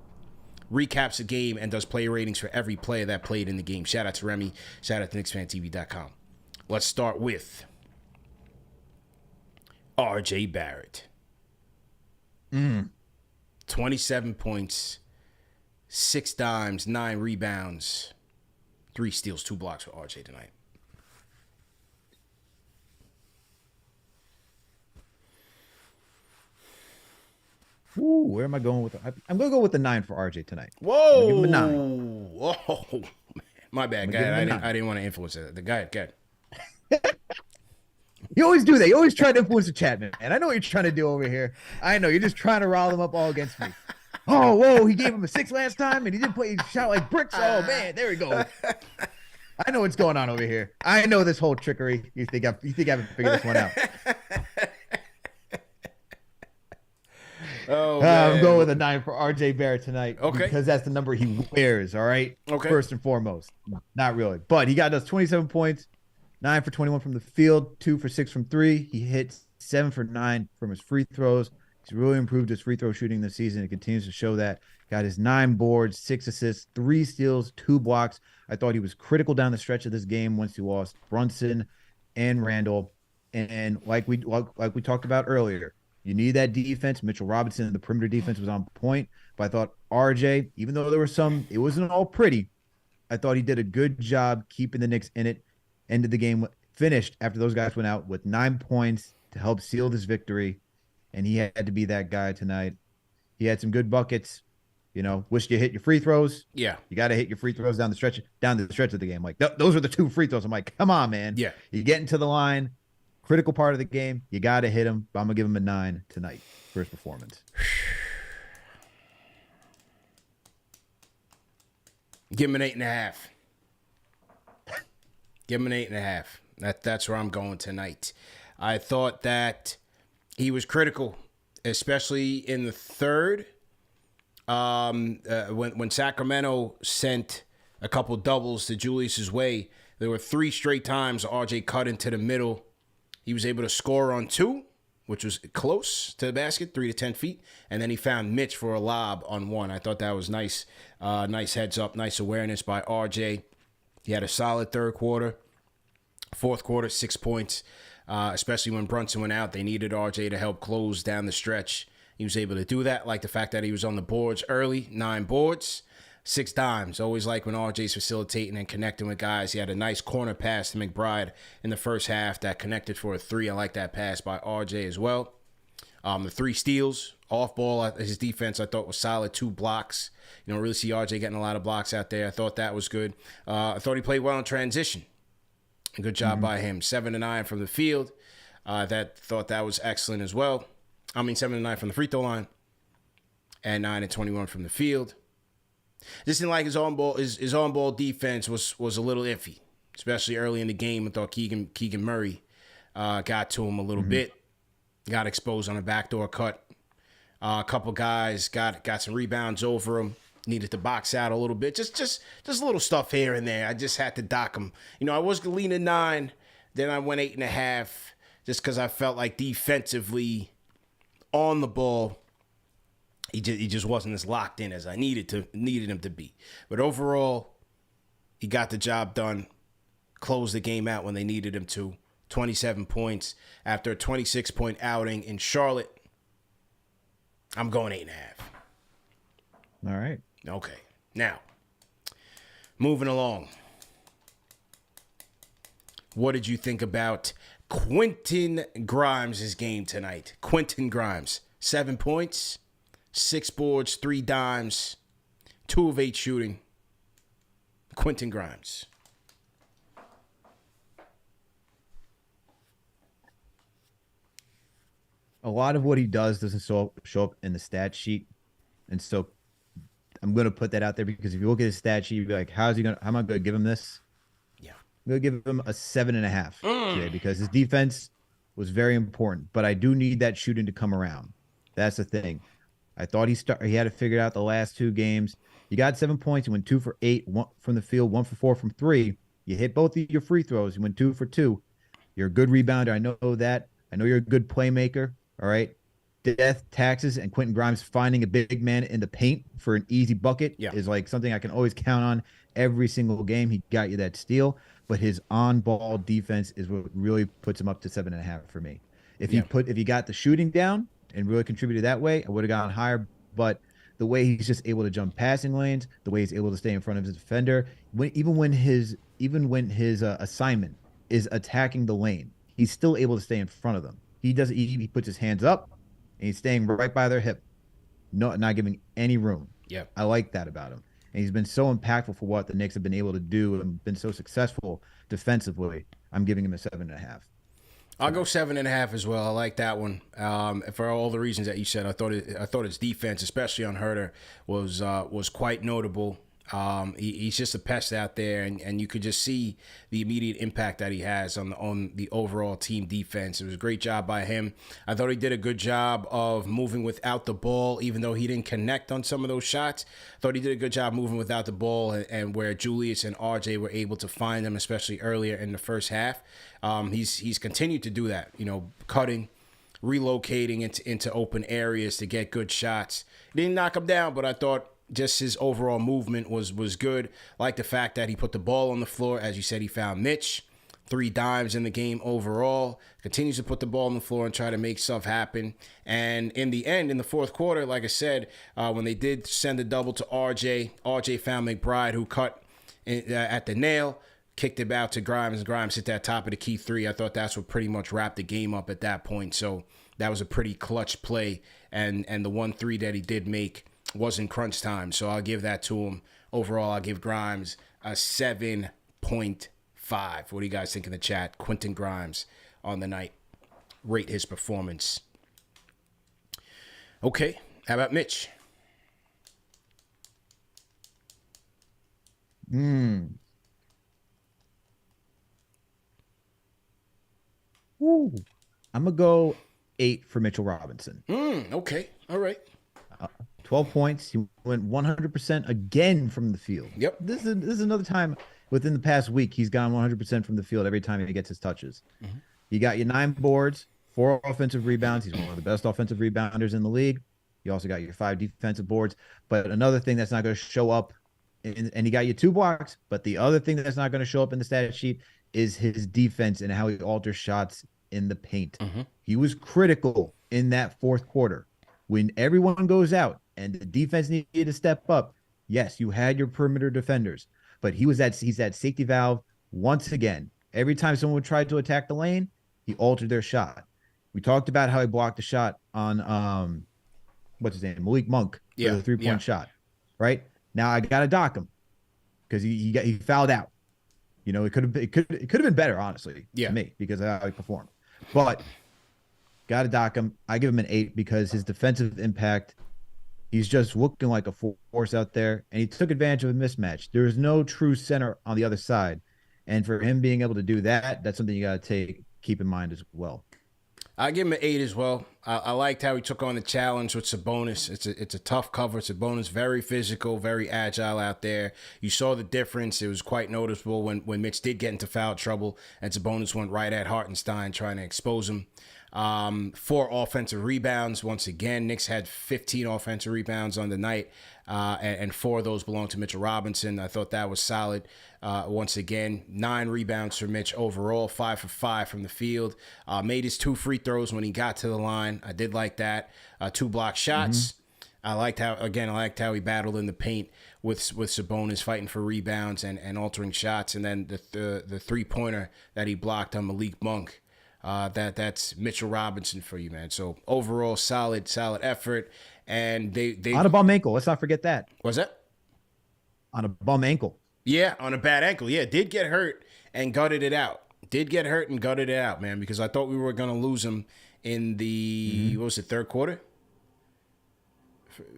recaps the game, and does player ratings for every player that played in the game. Shout out to Remy. Shout out to KnicksFanTV.com. Let's start with RJ Barrett. 27 points, 6 dimes, 9 rebounds, 3 steals, 2 blocks for RJ tonight. Ooh, where am I going with it? I'm going to go with the 9 for RJ tonight. Whoa. Give him a 9. Whoa. My bad, guy. I didn't want to influence it. The guy. You always do that. You always try to influence the chat, man. And I know what you're trying to do over here. I know. You're just trying to rile them up all against me. Oh, whoa. He gave him a 6 last time, and he didn't play. He shot like bricks. Oh, man. There we go. I know what's going on over here. I know this whole trickery. You think I haven't figured this one out? I'm going with a 9 for RJ Barrett tonight. Okay. Because that's the number he wears, all right? Okay. First and foremost. Not really. But he got us 27 points, 9 for 21 from the field, 2 for 6 from 3. He hit 7 for 9 from his free throws. He's really improved his free throw shooting this season. It continues to show that. Got his 9 boards, 6 assists, 3 steals, 2 blocks. I thought he was critical down the stretch of this game once he lost Brunson and Randall. And like we talked about earlier, you need that defense. Mitchell Robinson, the perimeter defense was on point. But I thought RJ, even though there was it wasn't all pretty, I thought he did a good job keeping the Knicks in it. Ended the game, finished after those guys went out with 9 points to help seal this victory. And he had to be that guy tonight. He had some good buckets. You know, wish you hit your free throws. Yeah. You got to hit your free throws down the stretch of the game. Like, those are the 2 free throws. I'm like, come on, man. Yeah. You get into the line, critical part of the game. You got to hit him. But I'm going to give him a 9 tonight for his performance. Give him an 8.5. Give him an 8.5. That's where I'm going tonight. I thought that he was critical, especially in the third. When Sacramento sent a couple doubles to Julius's way, there were 3 straight times RJ cut into the middle. He was able to score on 2, which was close to the basket, 3 to 10 feet, and then he found Mitch for a lob on 1. I thought that was nice. Nice heads up, nice awareness by RJ. He had a solid third quarter. Fourth quarter, 6 points. Especially when Brunson went out, they needed RJ to help close down the stretch. He was able to do that. Like the fact that he was on the boards early, 9 boards, 6 dimes. Always like when RJ's facilitating and connecting with guys. He had a nice corner pass to McBride in the first half that connected for a 3. I like that pass by RJ as well. The 3 steals, off ball, his defense I thought was solid. 2 blocks. You don't really see RJ getting a lot of blocks out there. I thought that was good. I thought he played well in transition. Good job by him. 7 to 9 from the field. Thought that was excellent as well. 7 to 9 from the free throw line, and 9 to 21 from the field. Just didn't like his on ball defense was a little iffy, especially early in the game. I thought Keegan Murray got to him a little bit, got exposed on a backdoor cut. A couple guys got some rebounds over him. Needed to box out a little bit. Just little stuff here and there. I just had to dock him. I was leaning 9, then I went 8.5, just because I felt like defensively on the ball, he just wasn't as locked in as I needed him to be. But overall, he got the job done. Closed the game out when they needed him to. 27 points after a 26-point outing in Charlotte. I'm going 8.5. All right. Okay. Now, moving along. What did you think about Quentin Grimes' game tonight? Quentin Grimes, 7 points, 6 boards, 3 dimes, 2 of 8 shooting. Quentin Grimes. A lot of what he does doesn't show up in the stat sheet. And so I'm going to put that out there because if you look at his stat sheet, you'd be like, how am I going to give him this? Yeah. I'm going to give him a 7.5 today because his defense was very important. But I do need that shooting to come around. That's the thing. I thought he had it figured out the last 2 games. You got 7 points. You went 2 for 8 from the field, 1 for 4 from 3. You hit both of your free throws. You went 2 for 2. You're a good rebounder. I know that. I know you're a good playmaker. All right. Death, taxes, and Quentin Grimes finding a big man in the paint for an easy bucket is like something I can always count on every single game. He got you that steal, but his on-ball defense is what really puts him up to 7.5 for me. If you got the shooting down and really contributed that way, I would have gone higher. But the way he's just able to jump passing lanes, the way he's able to stay in front of his defender, even when his assignment is attacking the lane, he's still able to stay in front of them. He puts his hands up and he's staying right by their hip, not giving any room. Yeah, I like that about him. And he's been so impactful for what the Knicks have been able to do and been so successful defensively. I'm giving him a 7.5. I'll go 7.5 as well. I like that one. For all the reasons that you said, I thought his defense, especially on Herter, was quite notable. He's just a pest out there, and you could just see the immediate impact that he has on the overall team defense. It was a great job by him. I thought he did a good job of moving without the ball, even though he didn't connect on some of those shots. I thought he did a good job moving without the ball, and where Julius and RJ were able to find him, especially earlier in the first half. He's continued to do that, cutting, relocating into open areas to get good shots. He didn't knock him down, but I thought just his overall movement was good. Like the fact that he put the ball on the floor. As you said, he found Mitch. 3 dimes in the game overall. Continues to put the ball on the floor and try to make stuff happen. And in the end, in the fourth quarter, like I said, when they did send a double to RJ found McBride, who cut at the nail, kicked it out to Grimes, and Grimes hit that top of the key 3. I thought that's what pretty much wrapped the game up at that point. So that was a pretty clutch play. And the 1-3 that he did make was in crunch time. So I'll give that to him. Overall, I'll give Grimes a 7.5. What do you guys think in the chat? Quentin Grimes on the night. Rate his performance. Okay, how about Mitch? Woo. I'm going to go 8 for Mitchell Robinson. Okay, all right. 12 points. He went 100% again from the field. Yep. This is another time within the past week he's gone 100% from the field every time he gets his touches. Mm-hmm. You got your 9 boards, 4 offensive rebounds. He's one of the best offensive rebounders in the league. You also got your 5 defensive boards. But another thing that's not going to show up, and he got you 2 blocks, but the other thing that's not going to show up in the stat sheet is his defense and how he alters shots in the paint. Mm-hmm. He was critical in that fourth quarter. When everyone goes out and the defense needed to step up, yes, you had your perimeter defenders, but he's that safety valve once again. Every time someone tried to attack the lane, he altered their shot. We talked about how he blocked a shot on what's his name, Malik Monk, for the 3-point shot. Right now, I gotta dock him because he fouled out. It could have been better, honestly, to me, because of how he performed. But got to dock him. I give him an 8 because his defensive impact, he's just looking like a force out there, and he took advantage of a mismatch. There is no true center on the other side. And for him being able to do that, that's something you got to keep in mind as well. I give him an 8 as well. I liked how he took on the challenge with Sabonis. It's a tough cover. Sabonis, very physical, very agile out there. You saw the difference. It was quite noticeable when Mitch did get into foul trouble, and Sabonis went right at Hartenstein trying to expose him. 4 offensive rebounds. Once again, Knicks had 15 offensive rebounds on the night, and 4 of those belonged to Mitchell Robinson. I thought that was solid. Once again, 9 rebounds for Mitch overall, 5 for 5 from the field. Made his 2 free throws when he got to the line. I did like that. 2 block shots. I liked how he battled in the paint with Sabonis, fighting for rebounds and altering shots. And then the 3-pointer that he blocked on Malik Monk. That's Mitchell Robinson for you, man. So overall, solid effort. And they on a bum ankle. Let's not forget that. What's that? On a bum ankle. Yeah, on a bad ankle. Yeah, did get hurt and gutted it out. Man, because I thought we were gonna lose him in the what was it, third quarter?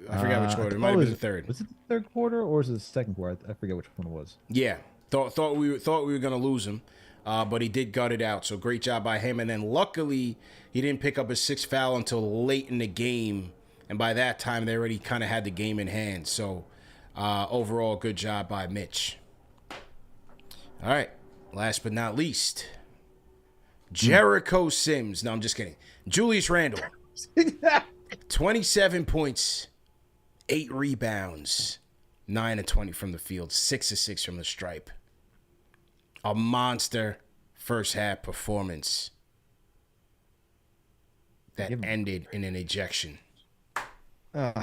I forgot which quarter. It might have been the third. Was it the third quarter or was it the second quarter? I forget which one it was. Yeah, thought we were gonna lose him. But he did gut it out, so great job by him. And then luckily, he didn't pick up his 6th foul until late in the game, and by that time, they already kind of had the game in hand. So overall, good job by Mitch. All right, last but not least, Jericho Sims. No, I'm just kidding. Julius Randle, 27 points, 8 rebounds, 9 of 20 from the field, 6 of 6 from the stripe. A monster first half performance that ended in an ejection. Man.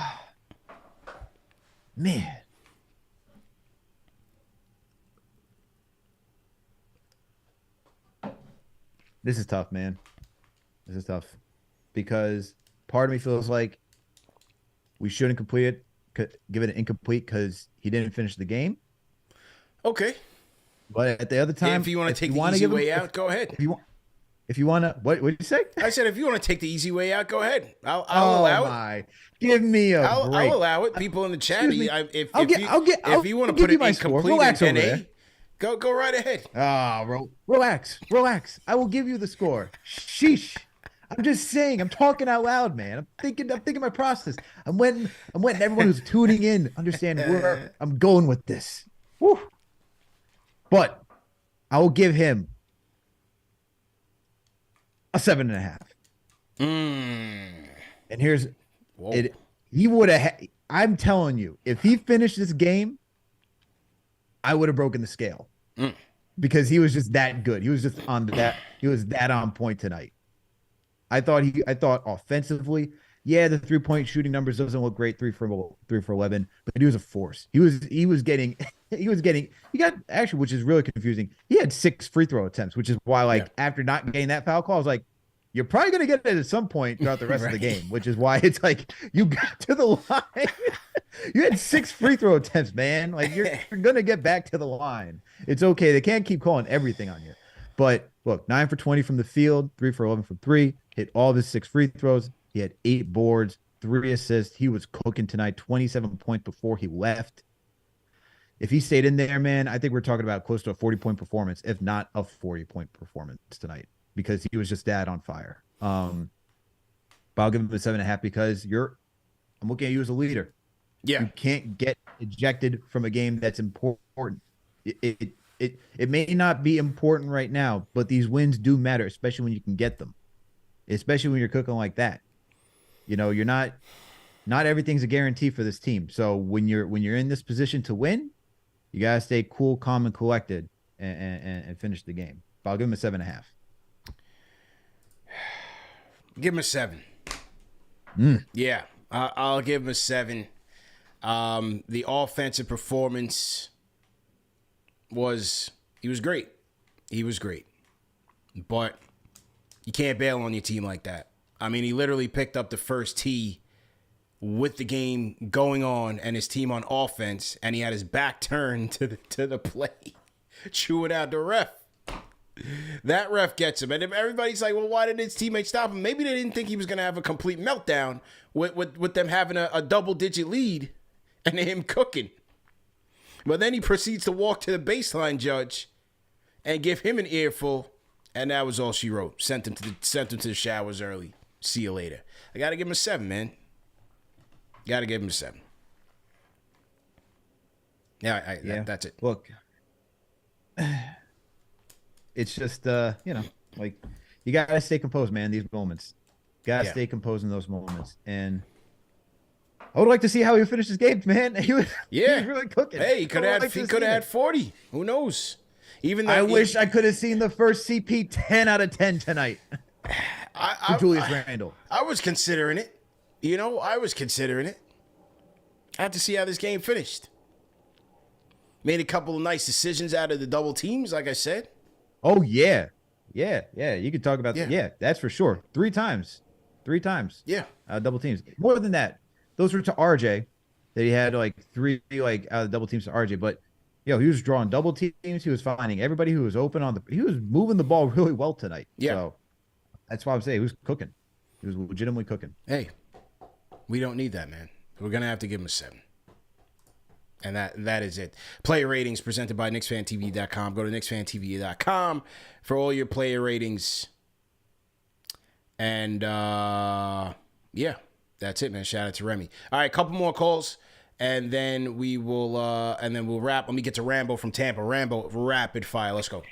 This is tough, man. This is tough. Because part of me feels like we shouldn't give it an incomplete because he didn't finish the game. Okay. But at the other time, if you want to take the easy way out, go ahead. If you want to, what did you say? I said, if you want to take the easy way out, go ahead. I'll allow it. Give me a break. I'll allow it. People in the chat, if you want to give put you it my in score. complete Relax over NA, there. go right ahead. Relax. I will give you the score. Sheesh. I'm just saying. I'm talking out loud, man. I'm thinking my process. I'm letting everyone who's tuning in understand where I'm going with this. Woo. But I will give him a 7.5. And here's it. He would have. I'm telling you, if he finished this game, I would have broken the scale because he was just that good. He was just on that. He was that on point tonight. I thought offensively, yeah, the 3-point shooting numbers doesn't look great, 3 for 11, but he was a force. He got actually, which is really confusing. He had 6 free throw attempts, which is why after not getting that foul call, I was like, you're probably going to get it at some point throughout the rest of the game, which is why it's like you got to the line. You had 6 free throw attempts, man. Like you're going to get back to the line. It's okay. They can't keep calling everything on you. But look, 9 for 20 from the field, 3 for 11 from 3, hit all of his 6 free throws. He had 8 boards, 3 assists. He was cooking tonight, 27 points before he left. If he stayed in there, man, I think we're talking about close to a 40-point performance, if not a 40-point performance tonight, because he was just that on fire. But I'll give him a 7.5 because I'm looking at you as a leader. Yeah. You can't get ejected from a game that's important. It may not be important right now, but these wins do matter, especially when you can get them, especially when you're cooking like that. You know, you're not everything's a guarantee for this team. So when you're in this position to win, you gotta stay cool, calm, and collected and finish the game. But I'll give him a 7.5. Give him a 7. Yeah, I'll give him a 7. The offensive performance he was great. He was great. But you can't bail on your team like that. I mean, he literally picked up the first tee with the game going on and his team on offense, and he had his back turned to the play, chewing out the ref. That ref gets him. And if everybody's like, well, why did his teammates stop him? Maybe they didn't think he was going to have a complete meltdown with them having a double-digit lead and him cooking. But then he proceeds to walk to the baseline judge and give him an earful, and that was all she wrote. Sent him to the showers early. See you later. I got to give him a 7, man. Got to give him a 7. Yeah, that's it. Look, it's just, like, you got to stay composed, man, these moments. Got to stay composed in those moments. And I would like to see how he finishes games, man. He was really cooking. Hey, he could have had 40. Who knows? Even though I wish I could have seen the first CP 10 out of 10 tonight. For Julius Randle. I was considering it. I was considering it. I have to see how this game finished. Made a couple of nice decisions out of the double teams, like I said. Oh, yeah. Yeah. You could talk about that. Yeah, that's for sure. 3 times. Yeah. Double teams. More than that. Those were to RJ. That he had 3 out of double teams to RJ. But he was drawing double teams. He was finding everybody who was open he was moving the ball really well tonight. Yeah. So that's why I'm saying he was cooking. He was legitimately cooking. Hey, we don't need that, man. We're gonna have to give him a 7. And that is it. Player ratings presented by KnicksFanTV.com. Go to KnicksFanTV.com for all your player ratings. And that's it, man. Shout out to Remy. All right, a couple more calls, and then we'll wrap. Let me get to Rambo from Tampa. Rambo, rapid fire. Let's go.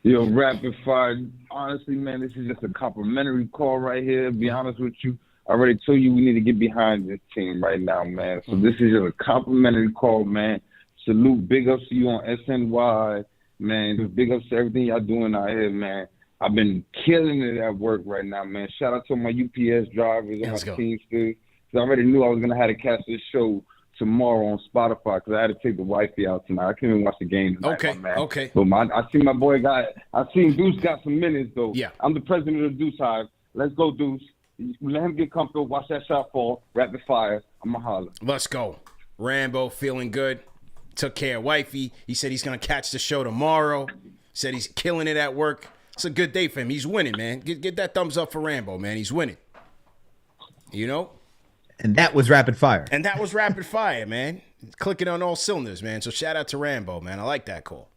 Yo, rapid fire. Honestly, man, this is just a complimentary call right here. To be honest with you, I already told you we need to get behind this team right now, man. So this is just a complimentary call, man. Salute, big ups to you on SNY, man. Just big ups to everything y'all doing out here, man. I've been killing it at work right now, man. Shout out to my UPS drivers and my teamsters. I already knew I was going to have to catch this show tomorrow on Spotify because I had to take the wifey out tonight. I couldn't even watch the game tonight, my man. Okay. But I see my boy I seen Deuce got some minutes, though. Yeah. I'm the president of the Deuce Hive. Let's go, Deuce. Let him get comfortable. Watch that shot fall. Rapid fire. I'm going to holler. Let's go. Rambo feeling good. Took care of wifey. He said he's going to catch the show tomorrow. Said he's killing it at work. It's a good day for him. He's winning, man. Get that thumbs up for Rambo, man. He's winning. You know? And that was rapid fire. And that was rapid fire, man. Clicking on all cylinders, man. So shout out to Rambo, man. I like that call.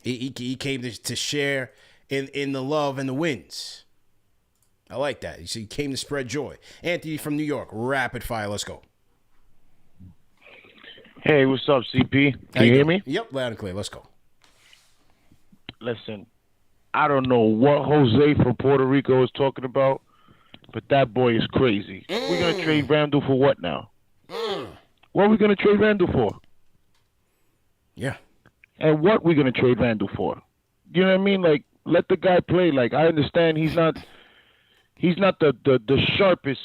He came to share in the love and the wins. I like that. He came to spread joy. Anthony from New York, rapid fire. Let's go. Hey, what's up, CP? Can you hear me? Yep, loud and clear. Let's go. Listen, I don't know what Jose from Puerto Rico is talking about, but that boy is crazy. We're going to trade Randall for what now? What are we going to trade Randall for? Yeah. And what we going to trade Randall for? You know what I mean? Like, let the guy play. Like, I understand he's not the sharpest.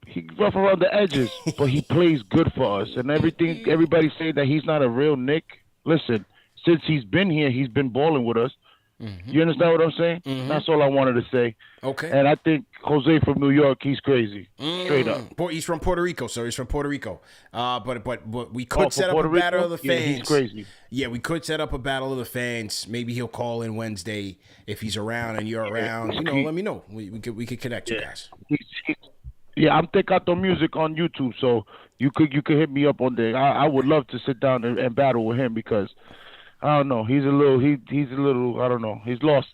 He's rough around the edges, but he plays good for us. And everybody say that he's not a real Knick. Listen, since he's been here, he's been balling with us. Mm-hmm. You understand what I'm saying? Mm-hmm. That's all I wanted to say. Okay. And I think Jose from New York, he's crazy. Straight up. He's from Puerto Rico, so he's from Puerto Rico. But we could set up a battle of the fans. Yeah, he's crazy. Yeah, we could set up a battle of the fans. Maybe he'll call in Wednesday if he's around and you're around. You know, let me know. We could connect you guys. Yeah, I'm Tecato Music on YouTube, so you could hit me up on there. I would love to sit down and battle with him because I don't know. He's a little. I don't know. He's lost.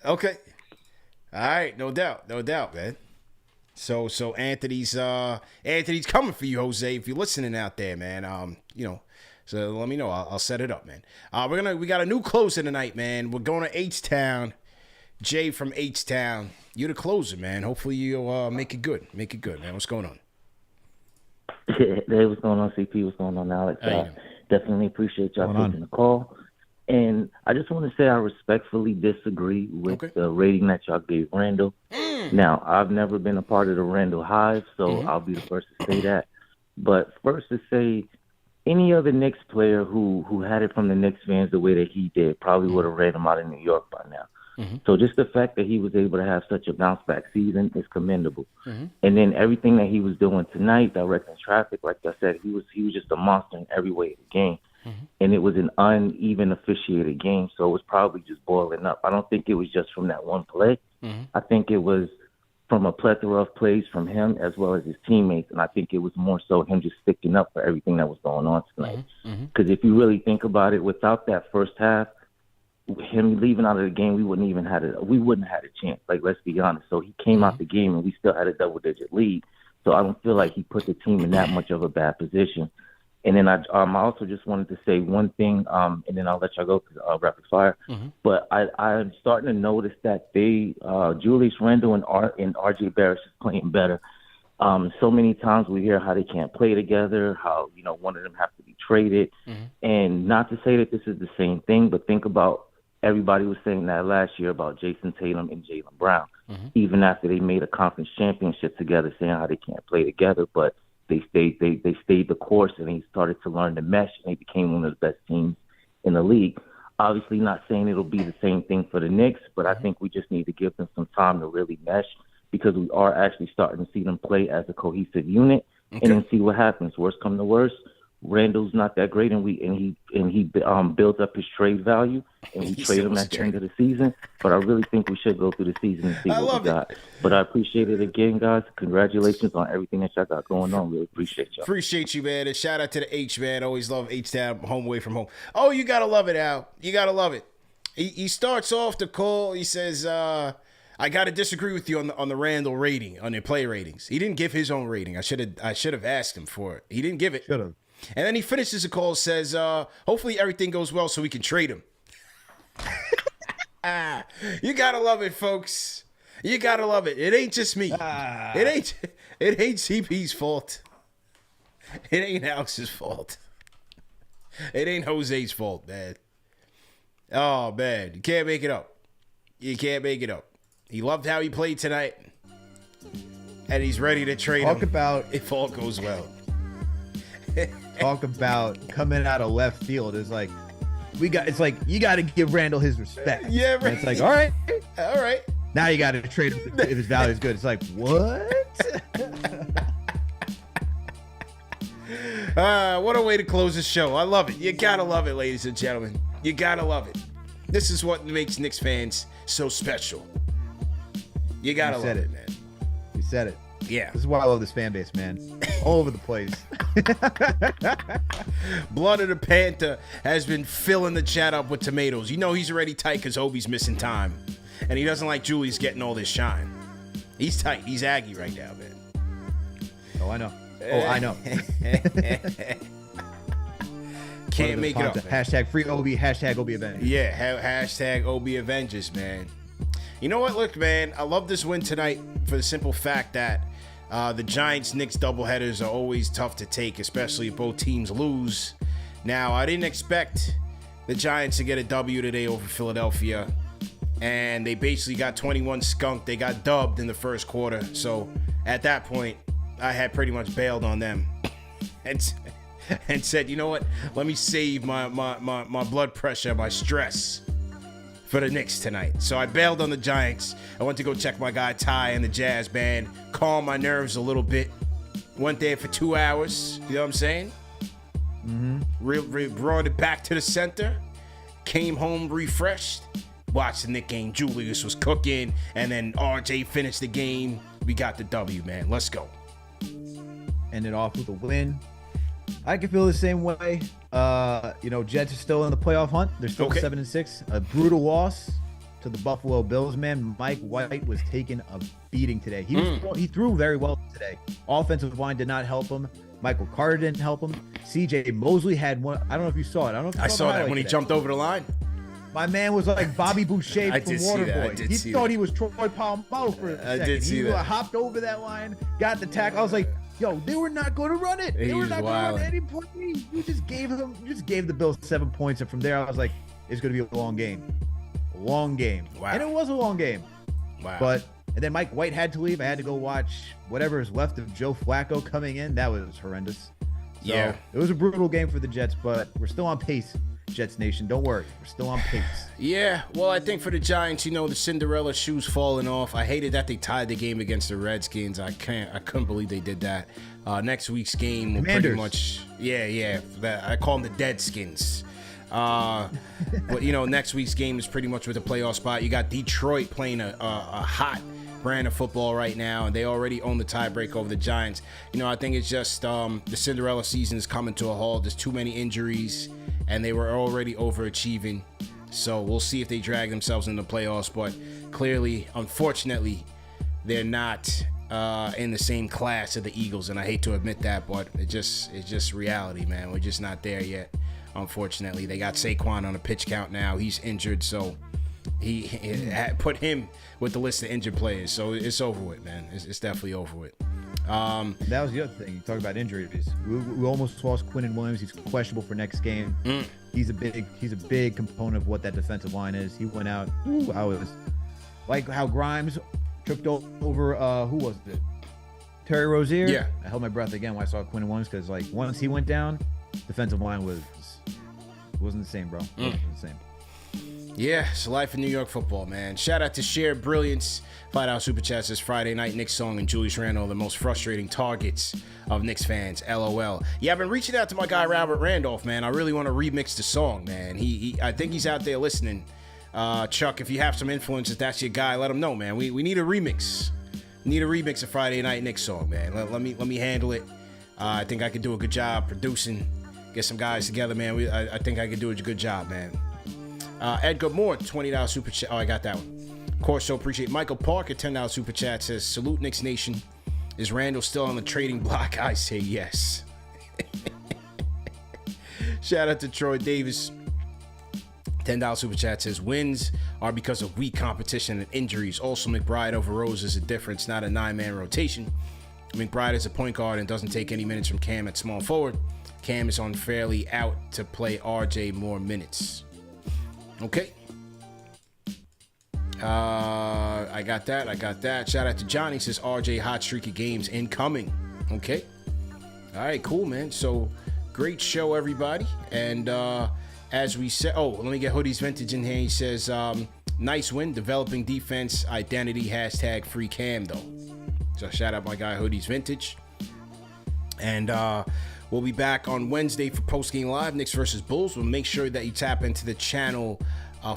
Okay. All right. No doubt, man. So Anthony's coming for you, Jose. If you're listening out there, man. So let me know. I'll set it up, man. We got a new closer tonight, man. We're going to H-Town. Jay from H-Town. You're the closer, man. Hopefully you'll make it good. Make it good, man. What's going on? Hey, what's going on, CP? What's going on, Alex? Definitely appreciate y'all taking the call. And I just want to say I respectfully disagree with the rating that y'all gave Randall. Now, I've never been a part of the Randall Hive, so I'll be the first to say that. But first to say, any other Knicks player who had it from the Knicks fans the way that he did probably would have ran him out of New York by now. So just the fact that he was able to have such a bounce-back season is commendable. And then everything that he was doing tonight, directing traffic, like I said, he was just a monster in every way of the game. And it was an uneven officiated game, so it was probably just boiling up. I don't think it was just from that one play. I think it was from a plethora of plays from him as well as his teammates, and I think it was more so him just sticking up for everything that was going on tonight. Because if you really think about it, without that first half, him leaving out of the game, we wouldn't have had a chance. Like, let's be honest. So he came out the game and we still had a double-digit lead. So I don't feel like he put the team in that much of a bad position. And then I also just wanted to say one thing, and then I'll let y'all go to rapid fire. But I'm starting to notice that Julius Randle and R.J. Barrett is playing better. So many times we hear how they can't play together, how one of them has to be traded, and not to say that this is the same thing, but think about everybody was saying that last year about Jason Tatum and Jaylen Brown, even after they made a conference championship together, saying how they can't play together, but they stayed the course, and they started to learn to mesh, and they became one of the best teams in the league. Obviously, not saying it'll be the same thing for the Knicks, but I think we just need to give them some time to really mesh, because we are actually starting to see them play as a cohesive unit, and then see what happens. Worst come to worst, Randall's not that great, and he builds up his trade value, and we trade him at the end of the season. But I really think we should go through the season and see what we got. But I appreciate it again, guys. Congratulations on everything that y'all got going on. Really appreciate y'all. Appreciate you, man. And shout out to the H, man. Always love H-Town, home away from home. Oh, you gotta love it, Al. You gotta love it. He starts off the call. He says, I got to disagree with you on the Randall rating, on their play ratings. He didn't give his own rating. I should have asked him for it. He didn't give it. Should have. And then he finishes the call, says, hopefully everything goes well so we can trade him. You got to love it, folks. You got to love it. It ain't just me. It ain't CP's fault. It ain't Alex's fault. It ain't Jose's fault, man. Oh, man. You can't make it up. You can't make it up. He loved how he played tonight. And he's ready to trade him if all goes well. Talk about coming out of left field. It's like you got to give Randall his respect. Yeah, right. And it's like, all right. Now you got to trade him if his value is good. It's like, what? What a way to close the show. I love it. You gotta love it, ladies and gentlemen. You gotta love it. This is what makes Knicks fans so special. You gotta love it, man. You said it. Yeah. This is why I love this fan base, man. All over the place. Blood of the Panther has been filling the chat up with tomatoes. You know he's already tight because Obi's missing time. And he doesn't like Julius getting all this shine. He's tight. He's Aggie right now, man. Oh, I know. I know. Can't make it up. Hashtag free Obi, hashtag Obi Avengers. Yeah, hashtag Obi Avengers, man. You know what? Look, man, I love this win tonight for the simple fact that the Giants-Knicks doubleheaders are always tough to take, especially if both teams lose. Now, I didn't expect the Giants to get a W today over Philadelphia, and they basically got 21 skunked. They got dubbed in the first quarter, so at that point, I had pretty much bailed on them and said, you know what? Let me save my blood pressure, my stress for the Knicks tonight. So I bailed on the Giants. I went to go check my guy Ty and the Jazz band, calm my nerves a little bit. Went there for 2 hours. You know what I'm saying? Brought it back to the center. Came home refreshed. Watched the Knicks game. Julius was cooking. And then RJ finished the game. We got the W, man. Let's go. Ended off with a win. I can feel the same way. Jets are still in the playoff hunt. They're still 7-6. A brutal loss to the Buffalo Bills, man. Mike White was taking a beating today. He threw very well today. Offensive line did not help him. Michael Carter didn't help him. CJ Mosley had one. I don't know if you saw it. I saw that when he jumped over the line. My man was like Bobby Boucher from Waterboy. He thought he was Troy Polamalu for a second. I did see that. He hopped over that line, got the tackle. I was like, yo, they were not going to run it. They were not going to run any play. You just gave the Bills 7 points, and from there I was like, it's going to be a long game. A long game. Wow. And it was a long game. Wow. And then Mike White had to leave. I had to go watch whatever is left of Joe Flacco coming in. That was horrendous. So, yeah. It was a brutal game for the Jets, but we're still on pace. Jets Nation, don't worry. We're still on pace. Yeah, well, I think for the Giants, the Cinderella shoes falling off. I hated that they tied the game against the Redskins. I couldn't believe they did that. Next week's game will pretty much, I call them the Deadskins. But next week's game is pretty much with a playoff spot. You got Detroit playing a hot brand of football right now, and they already own the tiebreak over the Giants. I think it's just the Cinderella season is coming to a halt. There's too many injuries, and they were already overachieving. So we'll see if they drag themselves in the playoffs. But clearly, unfortunately, they're not in the same class of the Eagles, and I hate to admit that, but it's just reality, man. We're just not there yet. Unfortunately, they got Saquon on a pitch count now. He's injured, so he put him with the list of injured players. So it's over with, man. It's definitely over with. That was the other thing. You talk about injuries. We almost lost Quinnen Williams. He's questionable for next game. He's a big component of what that defensive line is. He went out. I was like how Grimes tripped over. Who was it? Terry Rozier. Yeah. I held my breath again when I saw Quinnen Williams because once he went down, defensive line wasn't the same, bro. Wasn't the same. Yeah, it's life in New York football, man. Shout out to Shared Brilliance. $5 Super Chats this Friday night. Knicks song and Julius Randle, the most frustrating targets of Knicks fans. LOL. Yeah, I've been reaching out to my guy Robert Randolph, man. I really want to remix the song, man. I think he's out there listening. Chuck, if you have some influence, if that's your guy, let him know, man. We need a remix. Need a remix of Friday Night Knicks song, man. Let me handle it. I think I could do a good job producing. Get some guys together, man. I think I could do a good job, man. Edgar Moore, $20 Super Chat. Oh, I got that one. Corso, appreciate it. Michael Parker, $10 Super Chat says, salute Knicks Nation. Is Randall still on the trading block? I say yes. Shout out to Troy Davis. $10 Super Chat says, wins are because of weak competition and injuries. Also, McBride over Rose is a difference, not a 9-man rotation. McBride is a point guard and doesn't take any minutes from Cam at small forward. Cam is unfairly out to play RJ more minutes. Okay. I got that. Shout out to Johnny. Says RJ hot streak of games incoming. Okay. All right, cool, man. So great show, everybody. And as we said, let me get Hoodie's Vintage in here. He says, nice win, developing defense, identity, hashtag free Cam, though. So shout out my guy Hoodie's Vintage. And we'll be back on Wednesday for Post Game Live, Knicks versus Bulls. We'll make sure that you tap into the channel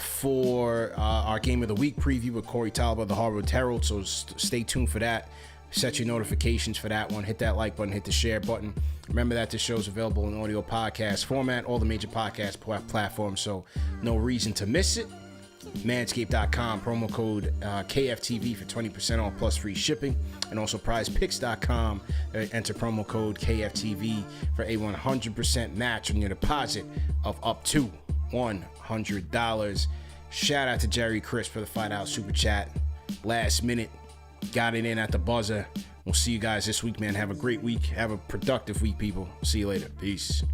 for our Game of the Week preview with Corey Taliber of the Harvard Herald. So stay tuned for that. Set your notifications for that one. Hit that like button. Hit the share button. Remember that the show's available in audio podcast format, all the major podcast platforms, so no reason to miss it. Manscaped.com, promo code KFTV for 20% off plus free shipping. And also prizepicks.com, enter promo code KFTV for a 100% match on your deposit of up to $100. Shout out to Jerry Chris for the $5 super chat. Last minute, got it in at the buzzer. We'll see you guys this week, man. Have a great week. Have a productive week, people. See you later. Peace.